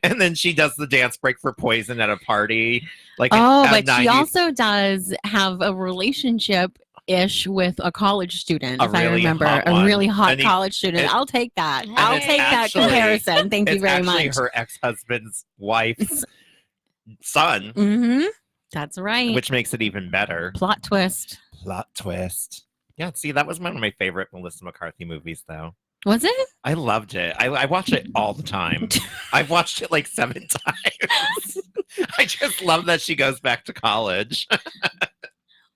S15: and then she does the dance break for Poison at a party. Like
S16: oh,
S15: at
S16: but she
S15: 90s.
S16: also does have a relationship ish with a college student,
S15: A
S16: if I
S15: really
S16: remember,
S15: hot
S16: a
S15: one.
S16: really hot
S15: And he-
S16: college student.
S15: it-
S16: I'll take that.
S9: And
S16: I'll
S15: it's
S16: take that
S15: actually-
S16: comparison. Thank you
S15: It's
S16: very
S15: actually
S16: much.
S15: her ex-husband's wife's son,
S16: Mm-hmm. That's right.
S15: which makes it even better.
S16: Plot twist.
S15: Plot twist. Yeah, see, that was one of my favorite Melissa McCarthy movies, though.
S16: Was it?
S15: I loved it. I watch it all the time. I've watched it like 7 times. I just love that she goes back to college.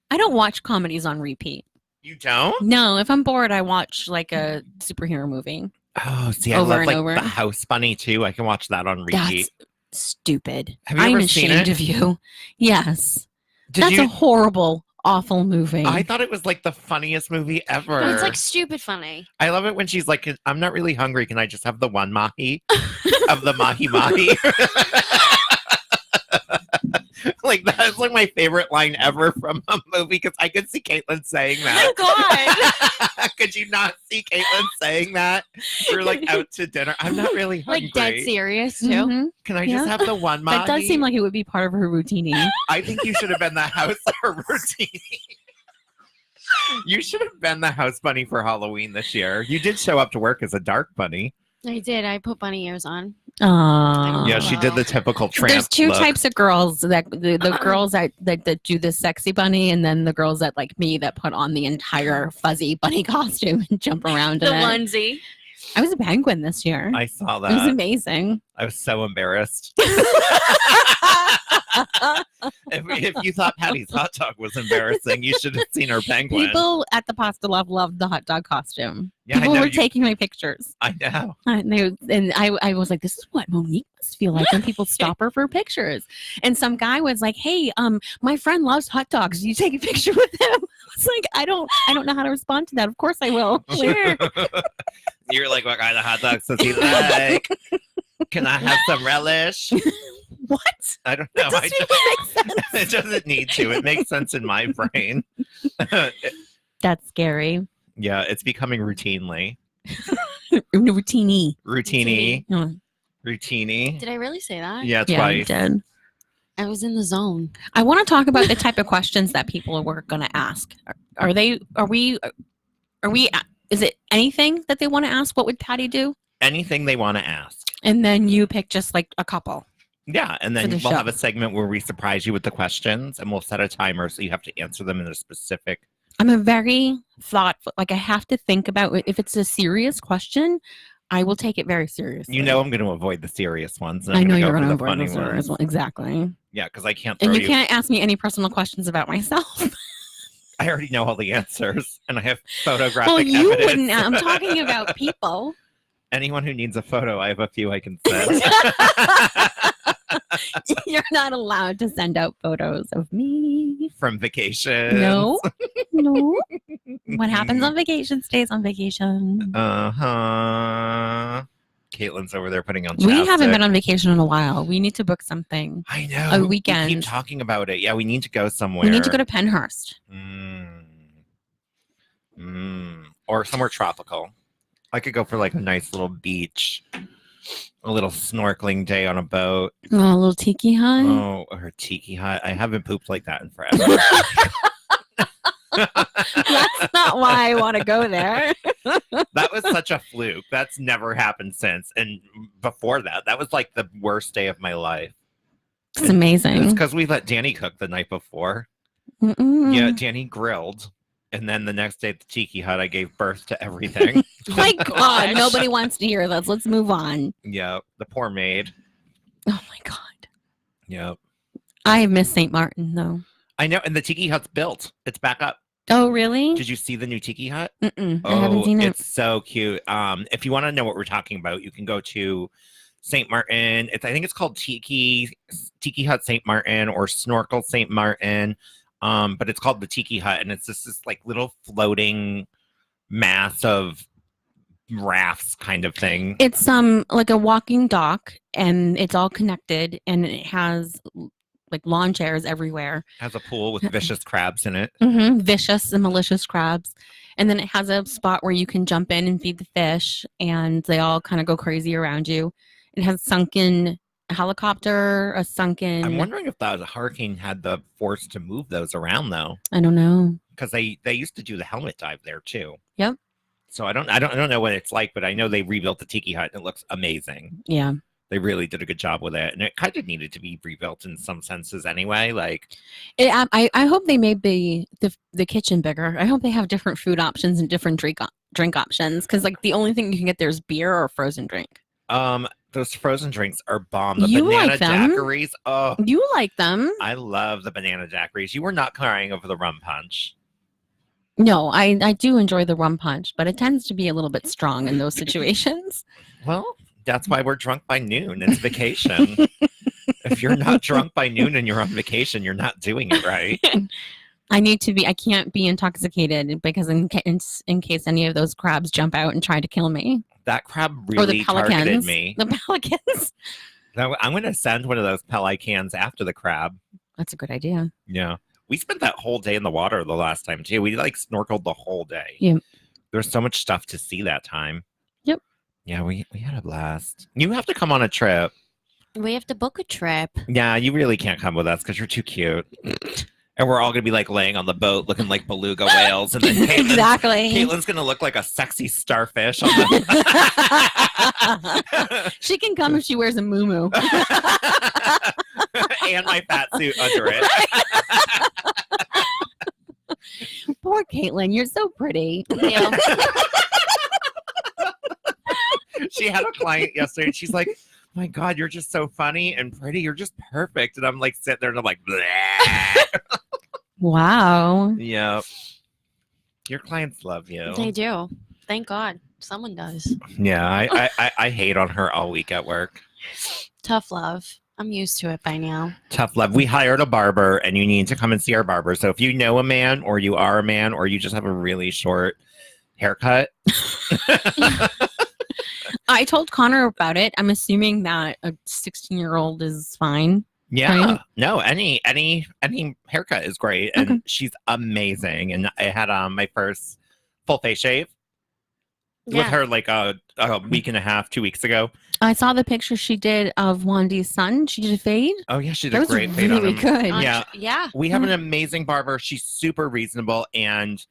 S16: I don't watch comedies on repeat.
S15: You don't?
S16: No, if I'm bored, I watch like a superhero movie.
S15: Oh, see, I
S16: Over
S15: love
S16: and
S15: like
S16: over.
S15: The House Bunny too. I can watch that on repeat.
S16: That's stupid.
S15: Have you
S16: I'm
S15: ever seen
S16: ashamed
S15: it?
S16: of you. Yes.
S15: Did
S16: That's
S15: you?
S16: a horrible, awful movie.
S15: I thought it was like the funniest movie ever.
S9: But it's like stupid funny.
S15: I love it when she's like, "I'm not really hungry. Can I just have the one mahi of the mahi mahi?" Like that's like my favorite line ever from a movie because I could see Caitlin saying that.
S9: God.
S15: Could you not see Caitlin saying that? We're like out to dinner. I'm not really hungry.
S9: Like dead serious too.
S16: Mhm.
S15: Can I
S16: Yeah.
S15: just have the one mahi?
S16: That does seem like it would be part of her routine.
S15: I think you should have been the house routine. You should have been the house bunny for Halloween this year. You did show up to work as a dark bunny.
S9: I did. I put bunny ears on.
S15: Yeah, she did the typical tramp.
S16: There's two
S15: look.
S16: types of girls that the girls that do the sexy bunny, and then the girls that like me that put on the entire fuzzy bunny costume and jump around
S9: The
S16: in it.
S9: onesie.
S16: I was a penguin this year.
S15: I saw
S16: It was
S15: that.
S16: amazing.
S15: I was so embarrassed. If you thought Patty's hot dog was embarrassing, you should have seen her penguin.
S16: People at the Pasta Love loved the hot dog costume.
S15: Yeah, I
S16: People
S15: know,
S16: were
S15: you-
S16: taking my pictures.
S15: I know.
S16: And I was like, this is what Monique must feel like when people stop her for pictures. And some guy was like, hey, my friend loves hot dogs. You take a picture with him. was like, I don't know how to respond to that. Of course I will. Sure.
S15: You're like, what kind of hot dogs does he like? Can I have some relish?
S16: What?
S15: I don't know.
S16: That doesn't even make sense.
S15: It doesn't need to. It makes sense in my brain.
S16: That's scary.
S15: Yeah, it's becoming routinely.
S16: Routine-y.
S15: Routine-y.
S16: Oh.
S15: Routine-y.
S9: Did I really say that?
S15: Yeah,
S16: Yeah, you
S15: twice.
S16: did.
S9: I was in the zone.
S16: I want to talk about the type of questions that people were going to ask. Is it anything that they want to ask? What would Patty do?
S15: Anything they want to ask.
S16: And then you pick just like a couple.
S15: Yeah, and
S16: For
S15: then
S16: the
S15: we'll
S16: show.
S15: have a segment where we surprise you with the questions, and we'll set a timer so you have to answer them in a specific.
S16: I'm a very thoughtful, like I have to think about if it's a serious question, I will take it very seriously.
S15: You know, I'm going to avoid the serious ones. And
S16: I
S15: I'm
S16: know
S15: gonna
S16: you're
S15: go
S16: going to
S15: for the
S16: avoid
S15: funny
S16: the serious
S15: ones.
S16: one. Exactly.
S15: Yeah, because I can't throw
S16: And you can't ask me any personal questions about myself.
S15: I already know all the answers, and I have photographic
S16: Well, you
S15: evidence.
S16: wouldn't. I'm talking about people.
S15: Anyone who needs a photo, I have a few I can send.
S16: You're not allowed to send out photos of me.
S15: From vacation.
S16: No. No. What happens on vacation stays on vacation.
S15: Uh-huh. Caitlin's over there putting on
S16: We haven't
S15: chapstick.
S16: been on vacation in a while. We need to book something.
S15: I know.
S16: A
S15: We
S16: weekend.
S15: keep talking about it. Yeah, we need to go somewhere.
S16: We need to go to Penhurst.
S15: Or somewhere tropical. I could go for like a nice little beach, a little snorkeling day on a boat.
S16: Oh, a little tiki hut.
S15: Oh, or a tiki hut. I haven't pooped like that in forever.
S16: That's not why I want to go there.
S15: That was such a fluke. That's never happened since. And before that, that was like the worst day of my life.
S16: It's amazing.
S15: It's because we let Danny cook the night before.
S16: Mm-mm.
S15: Yeah, Danny grilled. And then the next day at the tiki hut, I gave birth to everything.
S16: My God, nobody wants to hear this. Let's move on.
S15: Yeah, the poor maid.
S16: Oh my God.
S15: Yep.
S16: I miss St. Martin though.
S15: I know. And the tiki hut's built. It's back up.
S16: Oh, really?
S15: Did you see the new tiki hut?
S16: Mm-mm, I haven't seen it.
S15: It's so cute. If you want to know what we're talking about, you can go to St. Martin. I think it's called Tiki Hut St. Martin or Snorkel St. Martin. But it's called the Tiki Hut, and it's just this like little floating mass of rafts kind of thing.
S16: It's like a walking dock, and it's all connected, and it has like lawn chairs everywhere.
S15: Has a pool with vicious crabs in it.
S16: Vicious and malicious crabs. And then it has a spot where you can jump in and feed the fish, and they all kind of go crazy around you. It has sunken helicopter, a sunken.
S15: I'm wondering if the hurricane had the force to move those around though,
S16: I don't know.
S15: because they used to do the helmet dive there too.
S16: Yep.
S15: So I don't know what it's like, but I know they rebuilt the Tiki Hut and it looks amazing.
S16: Yeah.
S15: They really did a good job with it, and it kind of needed to be rebuilt in some senses anyway. Like,
S16: I hope they made the kitchen bigger. I hope they have different food options and different drink options, because like the only thing you can get there is beer or frozen drink.
S15: those frozen drinks are bomb. The
S16: You
S15: banana
S16: like them?
S15: daiquiris. Oh,
S16: You like them?
S15: I love the banana daiquiris. You were not crying over the rum punch.
S16: No, I do enjoy the rum punch, but it tends to be a little bit strong in those situations.
S15: Well, that's why we're drunk by noon. It's vacation. If you're not drunk by noon and you're on vacation, you're not doing it right.
S16: I can't be intoxicated because in case any of those crabs jump out and try to kill me.
S15: That crab
S16: Or the
S15: really targeted
S16: pelicans.
S15: me.
S16: The pelicans.
S15: Now, I'm going to send one of those pelicans after the crab.
S16: That's a good idea.
S15: Yeah. We spent that whole day in the water the last time, too. We like snorkeled the whole day.
S16: Yeah.
S15: There's so much stuff to see that time.
S16: Yep.
S15: Yeah, we had a blast. You have to come on a trip.
S9: We have to book a trip.
S15: Yeah, you really can't come with us because you're too cute. And we're all going to be like laying on the boat looking like beluga whales. And then
S16: Exactly.
S15: Caitlin's going to look like a sexy starfish. On
S16: She can come if she wears a muumuu.
S15: and my fat suit under it.
S16: Poor Caitlin, you're so pretty.
S15: She had a client yesterday and she's like, my God, you're just so funny and pretty. You're just perfect. And I'm like sitting there and I'm like, bleh.
S16: Wow.
S15: Yeah. Your clients love you.
S9: They do. Thank God. Someone does.
S15: Yeah, I hate on her all week at work.
S9: Tough love. I'm used to it by now.
S15: Tough love. We hired a barber, and you need to come and see our barber. So if you know a man, or you are a man, or you just have a really short haircut,
S16: I told Connor about it. I'm assuming that a 16-year-old is fine.
S15: yeah,
S16: Right.
S15: no, any haircut is great, and she's amazing. And I had my first full face shave with her like a week and a half, 2 weeks ago.
S16: I saw the picture she did of Wandy's son. She did a fade.
S15: Oh yeah, she did
S16: That
S15: a
S16: was
S15: great fade on
S16: really
S15: him.
S16: good.
S15: Yeah,
S9: Yeah.
S15: we have an amazing barber. She's super reasonable, and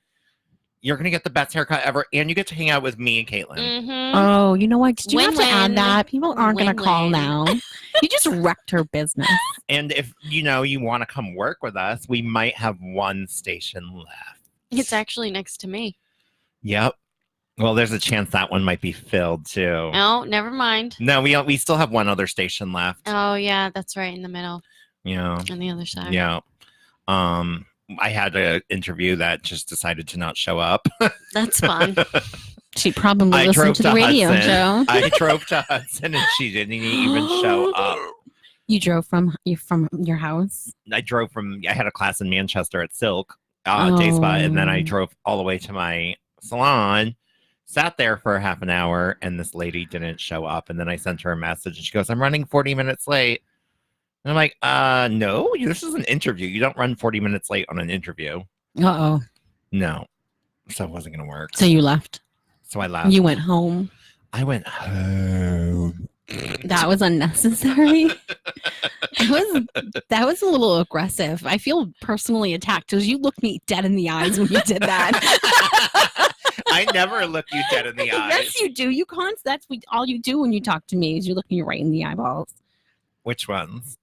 S15: you're gonna get the best haircut ever, and you get to hang out with me and Caitlin.
S9: Mm-hmm.
S16: Oh, you know what? Did you have to add
S9: Win-win.
S16: that? People aren't going to call
S9: Win-win.
S16: now. You just wrecked her business.
S15: And if you want to come work with us, we might have one station left.
S9: It's actually next to me.
S15: Yep. Well, there's a chance that one might be filled too.
S9: Oh, never mind.
S15: No, we still have one other station left.
S9: Oh, yeah, that's right in the middle
S15: Yeah.
S9: on the other side.
S15: Yeah. I had an interview that just decided to not show up.
S9: That's fun.
S16: She probably
S15: I
S16: listened
S15: drove
S16: to the radio
S15: Hudson.
S16: show.
S15: I drove to Hudson and she didn't even show up.
S16: You drove from your house.
S15: I had a class in Manchester at Silk Day Spa, and then I drove all the way to my salon, sat there for half an hour, and this lady didn't show up. And then I sent her a message and she goes, I'm running 40 minutes late. And I'm like, no, this is an interview. You don't run 40 minutes late on an interview.
S16: Uh-oh.
S15: No. So it wasn't going to work.
S16: So you left.
S15: So I left.
S16: You went home.
S15: I went home.
S16: That was unnecessary. That was a little aggressive. I feel personally attacked because you looked me dead in the eyes when you did that.
S15: I never look you dead in the eyes.
S16: Yes, you do. That's all you do when you talk to me is you look me right in the eyeballs.
S15: Which ones?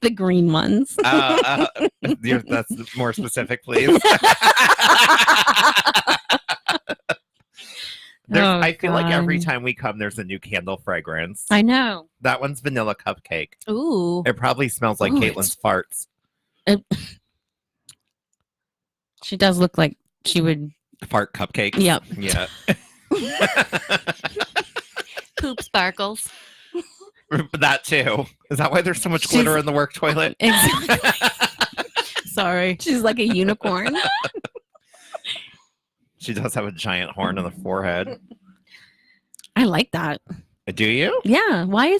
S16: The green ones.
S15: That's more specific, please. I feel like every time we come, there's a new candle fragrance.
S16: I know.
S15: That one's vanilla cupcake.
S16: Ooh.
S15: It probably smells like Caitlin's farts.
S16: She does look like she would
S15: fart cupcakes.
S16: Yep.
S15: Yeah.
S9: Poop sparkles.
S15: That too. Is that why there's so much glitter in the work toilet?
S16: Exactly. Sorry. She's like a unicorn.
S15: She does have a giant horn on the forehead.
S16: I like that.
S15: Do you?
S16: Yeah. Why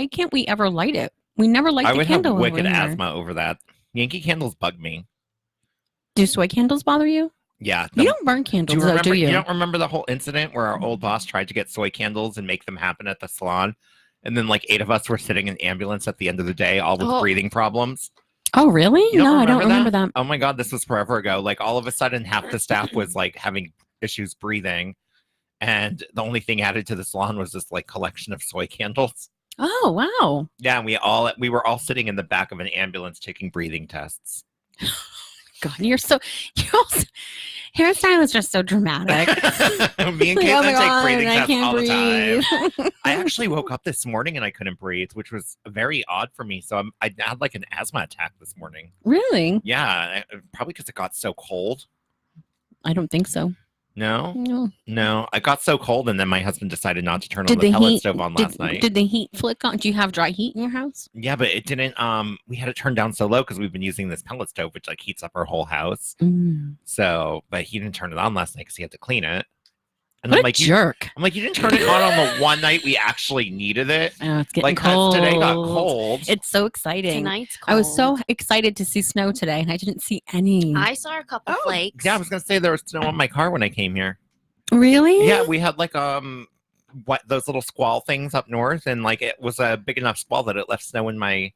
S16: can't we ever light it? We never light
S15: I
S16: the
S15: would have
S16: candle.
S15: wicked
S16: over here.
S15: asthma over that. Yankee candles bug me.
S16: Do soy candles bother you?
S15: Yeah.
S16: You don't burn candles,
S15: do you remember,
S16: do you?
S15: You don't remember the whole incident where our old boss tried to get soy candles and make them happen at the salon? And then like 8 of us were sitting in the ambulance at the end of the day, all with breathing problems.
S16: Oh, really? No, I don't remember that.
S15: Oh my God, this was forever ago. Like all of a sudden, half the staff was like having issues breathing. And the only thing added to the salon was this like collection of soy candles.
S16: Oh, wow.
S15: Yeah, and we were all sitting in the back of an ambulance taking breathing tests.
S16: God, hairstylists are so dramatic.
S15: Me and
S16: Like,
S15: Caitlin
S16: oh my
S15: take
S16: God,
S15: breathing
S16: I
S15: tests
S16: can't
S15: all the time.
S16: breathe.
S15: I actually woke up this morning and I couldn't breathe, which was very odd for me. So I had like an asthma attack this morning.
S16: Really?
S15: Yeah, probably because it got so cold.
S16: I don't think so.
S15: No, I got so cold, and then my husband decided not to turn
S16: Did
S15: on the
S16: the
S15: pellet
S16: heat
S15: stove on last night.
S16: Did the heat flick on? Do you have dry heat in your house?
S15: Yeah, but it didn't. We had it turned down so low because we've been using this pellet stove, which like heats up our whole house. So, but he didn't turn it on last night because he had to clean it. And
S16: What
S15: I'm
S16: a
S15: like,
S16: jerk!
S15: I'm like, you didn't turn it on the one night we actually needed it.
S16: Oh, it's getting
S15: like
S16: cold.
S15: today got cold.
S16: It's so exciting.
S9: Tonight's
S16: I was
S9: cold.
S16: so excited to see snow today, and I didn't see any.
S9: I saw a couple flakes.
S15: Yeah, I was gonna say there was snow on my car when I came here.
S16: Really?
S15: Yeah, we had like what those little squall things up north, and like it was a big enough squall that it left snow in my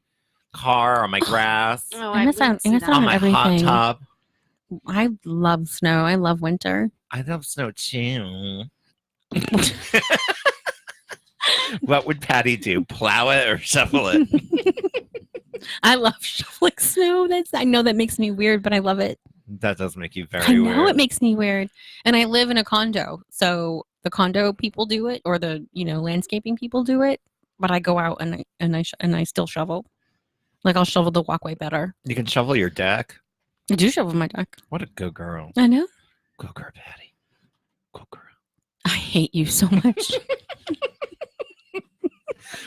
S15: car, on my grass,
S9: Oh,
S16: I miss out
S9: didn't see
S16: on
S15: on my
S16: everything.
S15: hot tub.
S16: I love snow. I love winter.
S15: I love snow too. What would Patty do? Plow it or shovel it?
S16: I love shoveling snow. I know that makes me weird, but I love it.
S15: That does make you very
S16: I know
S15: weird.
S16: it makes me weird. And I live in a condo. So the condo people do it, or the, landscaping people do it, but I go out and I still shovel. Like I'll shovel the walkway better.
S15: You can shovel your deck.
S16: I do shovel my deck.
S15: What a good girl.
S16: I know.
S15: Go girl, Patty. Go girl.
S16: I hate you so much.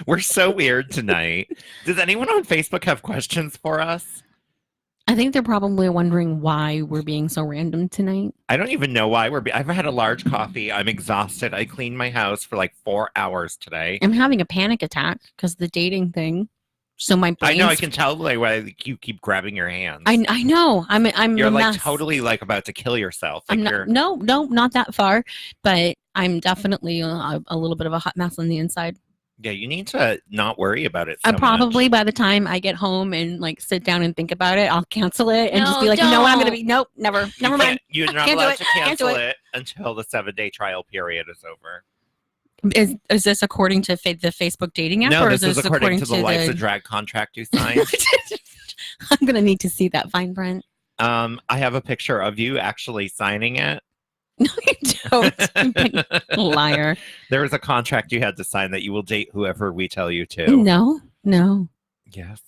S15: We're so weird tonight. Does anyone on Facebook have questions for us?
S16: I think they're probably wondering why we're being so random tonight.
S15: I don't even know why I've had a large coffee. I'm exhausted. I cleaned my house for like 4 hours today.
S16: I'm having a panic attack because the dating thing. So my
S15: I know. I
S16: brain's-
S15: can tell like why you keep grabbing your hands.
S16: I know. I'm
S15: You're
S16: a
S15: like
S16: mess.
S15: totally like about to kill yourself. Like
S16: I'm
S15: you're
S16: not, no, not that far, but I'm definitely a little bit of a hot mess on the inside.
S15: yeah. You need to not worry about it. So
S16: I probably by the time I get home and like sit down and think about it, I'll cancel it and just
S9: No,
S16: be like, you know what, I'm gonna
S9: don't.
S16: be never, never mind.
S15: You're not
S16: Can't do
S15: allowed
S16: it.
S15: to
S16: Can't do
S15: cancel
S16: it.
S15: it until the 7-day trial period is over.
S16: Is this according to the Facebook dating app,
S15: No,
S16: or
S15: this
S16: is
S15: is according to the Life's a
S16: the...
S15: Drag contract you signed.
S16: I'm gonna need to see that fine print.
S15: I have a picture of you actually signing it.
S16: No, you don't. Liar.
S15: There was a contract you had to sign that you will date whoever we tell you to.
S16: No.
S15: Yes.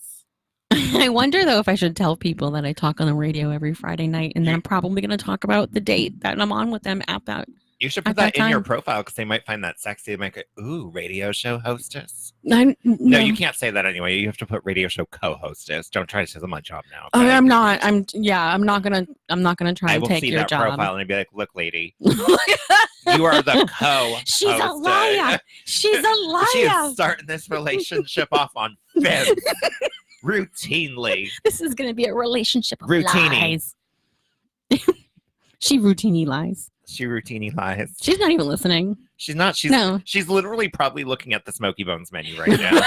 S16: I wonder though if I should tell people that I talk on the radio every Friday night, and then I'm probably going to talk about the date that I'm on with them at that.
S15: You should
S16: At
S15: put that
S16: that
S15: in your
S16: time.
S15: profile because they might find that sexy. They might go, ooh, radio show hostess.
S16: No,
S15: No, you can't say that anyway. You have to put radio show co-hostess. Don't try to steal my job now.
S16: Oh,
S15: okay?
S16: I'm not. I'm not gonna try
S15: I
S16: and
S15: will
S16: take
S15: see
S16: your
S15: that
S16: job.
S15: profile and be like, look, lady, you are the co-hostess.
S16: She's a liar. She's a liar.
S15: She is starting this relationship off on fibs routinely.
S16: This is gonna be a relationship of
S15: Routini.
S16: lies. She routinely lies.
S15: She routinely lies.
S16: She's not even listening.
S15: She's not. She's
S16: No.
S15: She's literally probably looking at the Smoky Bones menu right now.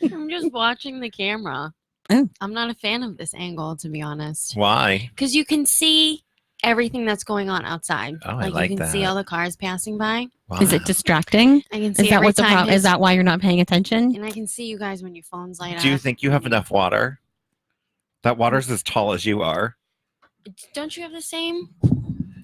S9: I'm just watching the camera.
S16: Oh.
S9: I'm not a fan of this angle, to be honest.
S15: Why?
S9: Because you can see everything that's going on outside.
S15: Oh, I like
S9: you can see
S15: that.
S9: all the cars passing by.
S16: Is it distracting?
S9: I can see
S16: Is that
S9: every
S16: what the
S9: time
S16: problem? Is
S9: his-
S16: that why you're not paying attention?
S9: And I can see you guys when your phones light up.
S15: Do you think you have enough water? That water's as tall as you are.
S9: Don't you have the same?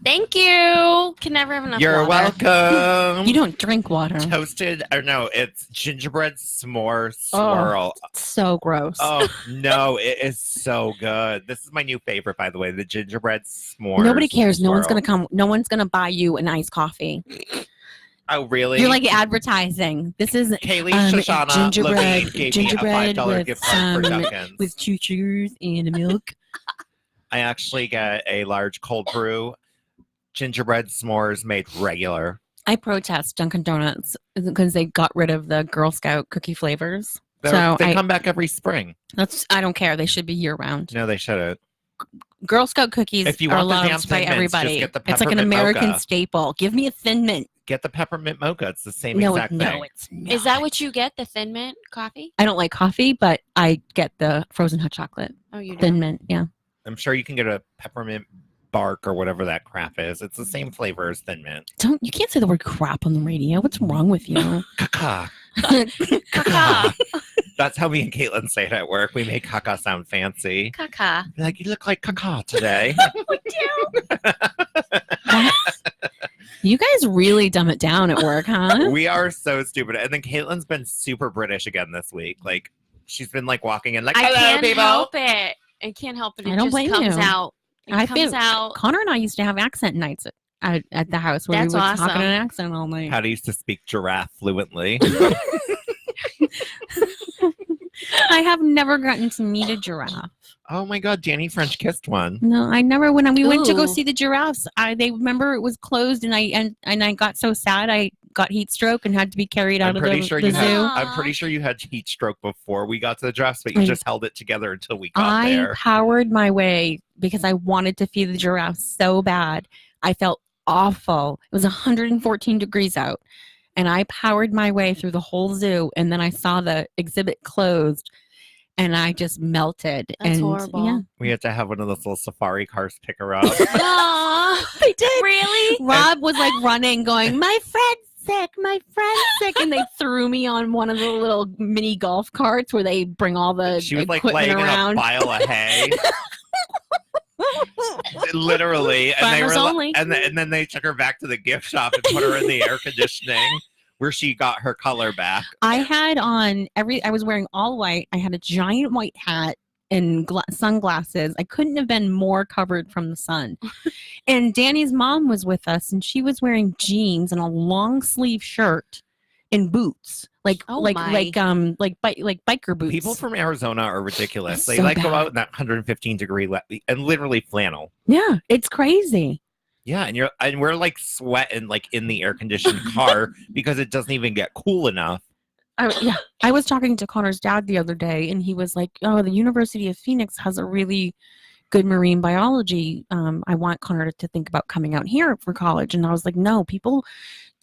S9: Thank you. Can never have enough
S15: You're
S9: water.
S15: welcome.
S16: You don't drink water.
S15: Toasted, or no, it's gingerbread s'more swirl.
S16: So gross.
S15: Oh, no, it is so good. This is my new favorite, by the way, the gingerbread s'more.
S16: Nobody cares. No one's
S15: swirl.
S16: gonna come. No one's gonna buy you an iced coffee.
S15: Oh, really?
S16: You're like advertising. This is
S15: Kaylee Shoshana
S16: gingerbread,
S15: Levine gave me a
S16: gingerbread
S15: $5
S16: with
S15: gift card for
S16: some
S15: Dunkin's.
S16: with 2 sugars and a milk.
S15: I actually got a large cold brew gingerbread s'mores made regular.
S16: I protest Dunkin' Donuts because they got rid of the Girl Scout cookie flavors.
S15: They
S16: I
S15: come back every spring.
S16: I don't care. They should be year round.
S15: No, they shouldn't.
S16: Girl Scout cookies
S15: If you
S16: are
S15: want the damn
S16: loved by
S15: Thin Mints, just
S16: everybody.
S15: get the
S16: It's like an
S15: peppermint
S16: American
S15: mocha.
S16: staple. Give me a Thin Mint.
S15: Get the peppermint mocha. It's the same
S16: No,
S15: exact thing.
S16: it's not.
S9: Is that what you get? The Thin Mint coffee?
S16: I don't like coffee, but I get the frozen hot chocolate.
S9: Oh, you do?
S16: Thin Mint, yeah.
S15: I'm sure you can get a peppermint bark or whatever that crap is. It's the same flavor as Thin Mint.
S16: You can't say the word crap on the radio. What's wrong with you?
S15: Caca.
S9: Caca.
S15: That's how me and Caitlin say it at work. We make caca sound fancy.
S9: Caca.
S15: Like, you look like caca today.
S9: We do.
S16: You guys really dumb it down at work, huh?
S15: We are so stupid. And then Caitlin's been super British again this week. Like, she's been like walking in like,
S9: I
S15: hello,
S9: can't
S15: people.
S9: help it. I can't help it. It
S16: I don't
S9: just
S16: blame
S9: comes
S16: you.
S9: out. It
S16: I
S9: comes
S16: feel
S9: out.
S16: Connor and I used to have accent nights at the house where
S9: That's
S16: we would
S9: awesome.
S16: talk in an accent all night.
S15: How to used to speak giraffe fluently.
S16: I have never gotten to meet a giraffe.
S15: Oh my God, Danny French kissed one.
S16: No, I never. When we went to go
S9: Ooh.
S16: see the giraffes, they remember it was closed, and I got so sad. I got heat stroke and had to be carried out
S15: I'm
S16: of
S15: pretty
S16: the,
S15: sure
S16: the
S15: you
S16: zoo.
S15: had. I'm pretty sure you had heat stroke before we got to the giraffes, but you
S16: I-
S15: just held it together until we got
S16: I
S15: there.
S16: powered my way because I wanted to feed the giraffes so bad. I felt awful. It was 114 degrees out, and I powered my way through the whole zoo. And then I saw the exhibit closed, and I just melted.
S9: That's
S16: and
S9: horrible.
S16: yeah,
S15: We had to have one of those little safari cars pick her up.
S9: Aw,
S16: they did.
S9: really?
S16: Rob was like running, going, "My friend's sick. My friend's sick," and they threw me on one of the little mini golf carts where they bring all the
S15: She was like
S16: equipment
S15: laying in a
S16: around.
S15: pile of hay. Literally, and they
S9: Farmers
S15: were,
S9: only.
S15: and then they took her back to the gift shop and put her in the air conditioning, where she got her color back.
S16: I had on I was wearing all white. I had a giant white hat and sunglasses. I couldn't have been more covered from the sun. And Danny's mom was with us, and she was wearing jeans and a long sleeve shirt. in boots, like
S9: Oh
S16: like
S9: my.
S16: like biker boots.
S15: People from Arizona are ridiculous.
S16: It's
S15: They
S16: so
S15: like go
S16: bad.
S15: out in that 115 degree and literally flannel.
S16: Yeah, it's crazy.
S15: Yeah, and we're like sweating like in the air conditioned car because it doesn't even get cool enough.
S16: I was talking to Connor's dad the other day, and he was like, "Oh, the University of Phoenix has a really good marine biology. I want Connor to think about coming out here for college." And I was like, "No, people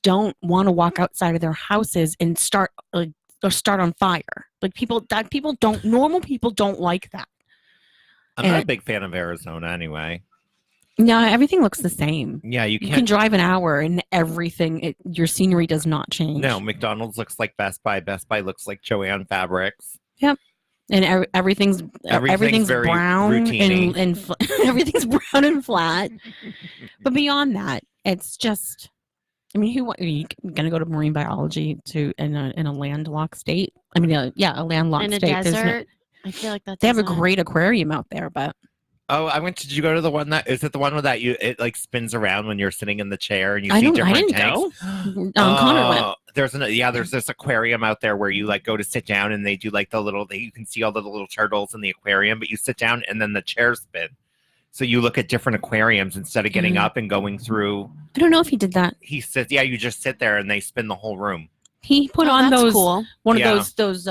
S16: don't want to walk outside of their houses and start on fire. Like normal people don't like that."
S15: I'm not a big fan of Arizona anyway.
S16: No, everything looks the same.
S15: Yeah, you
S16: You can
S15: can't.
S16: drive an hour and everything, your scenery does not change.
S15: No, McDonald's looks like Best Buy. Best Buy looks like Joanne Fabrics.
S16: Yep. And everything's
S15: very
S16: brown
S15: routine-y.
S16: and everything's brown and flat. But beyond that, it's just, I mean, are you gonna go to marine biology in a landlocked state? I mean, a landlocked
S9: In a
S16: state. There's no-
S9: desert. I feel like that.
S16: they have a
S9: doesn't-
S16: great aquarium out there, but
S15: Oh, did you go to the one is it the one where it like spins around when you're sitting in the chair and you
S16: I
S15: see
S16: didn't
S15: different tanks?
S16: go. Connor went.
S15: There's this aquarium out there where you like go to sit down and they do like you can see all the little turtles in the aquarium, but you sit down and then the chairs spin. So you look at different aquariums instead of getting up and going through.
S16: I don't know if he did that.
S15: He says, yeah, you just sit there and they spin the whole room.
S16: He put on
S9: that's
S16: those
S9: cool.
S16: one
S15: Yeah.
S16: of those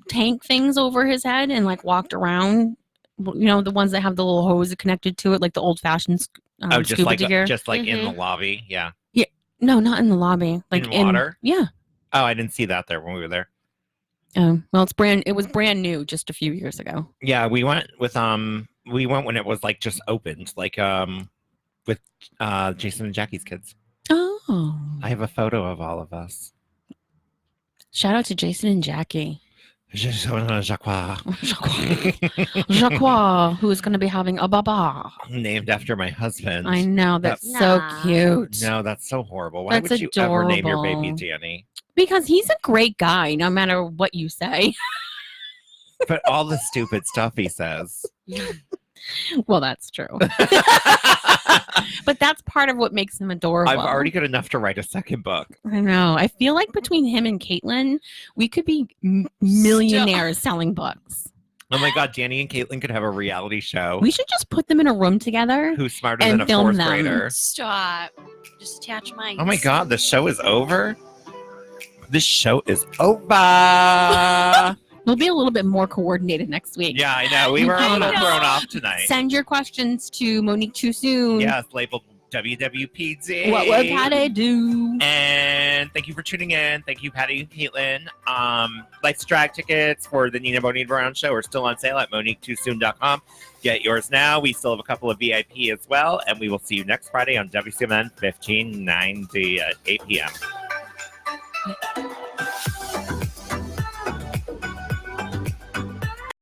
S16: tank things over his head and like walked around. You know, the ones that have the little hose connected to it, like the old fashioned
S15: Just
S16: scuba
S15: like
S16: gear.
S15: in the lobby. Yeah.
S16: No, not in the lobby. Like
S15: In water?
S16: Yeah.
S15: Oh, I didn't see that there when we were there.
S16: Well, it was brand new just a few years ago.
S15: Yeah, we went when it was like just opened, like with Jason and Jackie's kids.
S16: Oh.
S15: I have a photo of all of us.
S16: Shout out to Jason and Jackie.
S15: Jacques.
S16: Jacques, who is going to be having a baba.
S15: Named after my husband.
S16: I know, that's so cute.
S15: No, that's so horrible. Why
S16: That's
S15: would you ever name your baby
S16: adorable.
S15: Danny?
S16: Because he's a great guy, no matter what you say.
S15: But all the stupid stuff he says.
S16: Well, that's true. But that's part of what makes him adorable.
S15: I've already got enough to write a second book.
S16: I know. I feel like between him and Caitlin, we could be millionaires selling books.
S15: Oh my God, Danny and Caitlin could have a reality show.
S16: We should just put them in a room together.
S15: Who's smarter
S16: and
S15: than a
S16: film
S15: fourth
S16: them.
S15: grader?
S9: Stop. Just attach mics.
S15: Oh my God, the show is over? This show is over.
S16: We'll be a little bit more coordinated next week.
S15: Yeah, I know. We were a little thrown off tonight.
S16: Send your questions to Monique Too Soon.
S15: Yes, labeled WWPD.
S16: What would Patty do?
S15: And thank you for tuning in. Thank you, Patty and Caitlin. Life's Drag tickets for the Nina Bonita Brown show are still on sale at MoniqueTooSoon.com. Get yours now. We still have a couple of VIP as well. And we will see you next Friday on WCMN 1590 at 8 p.m.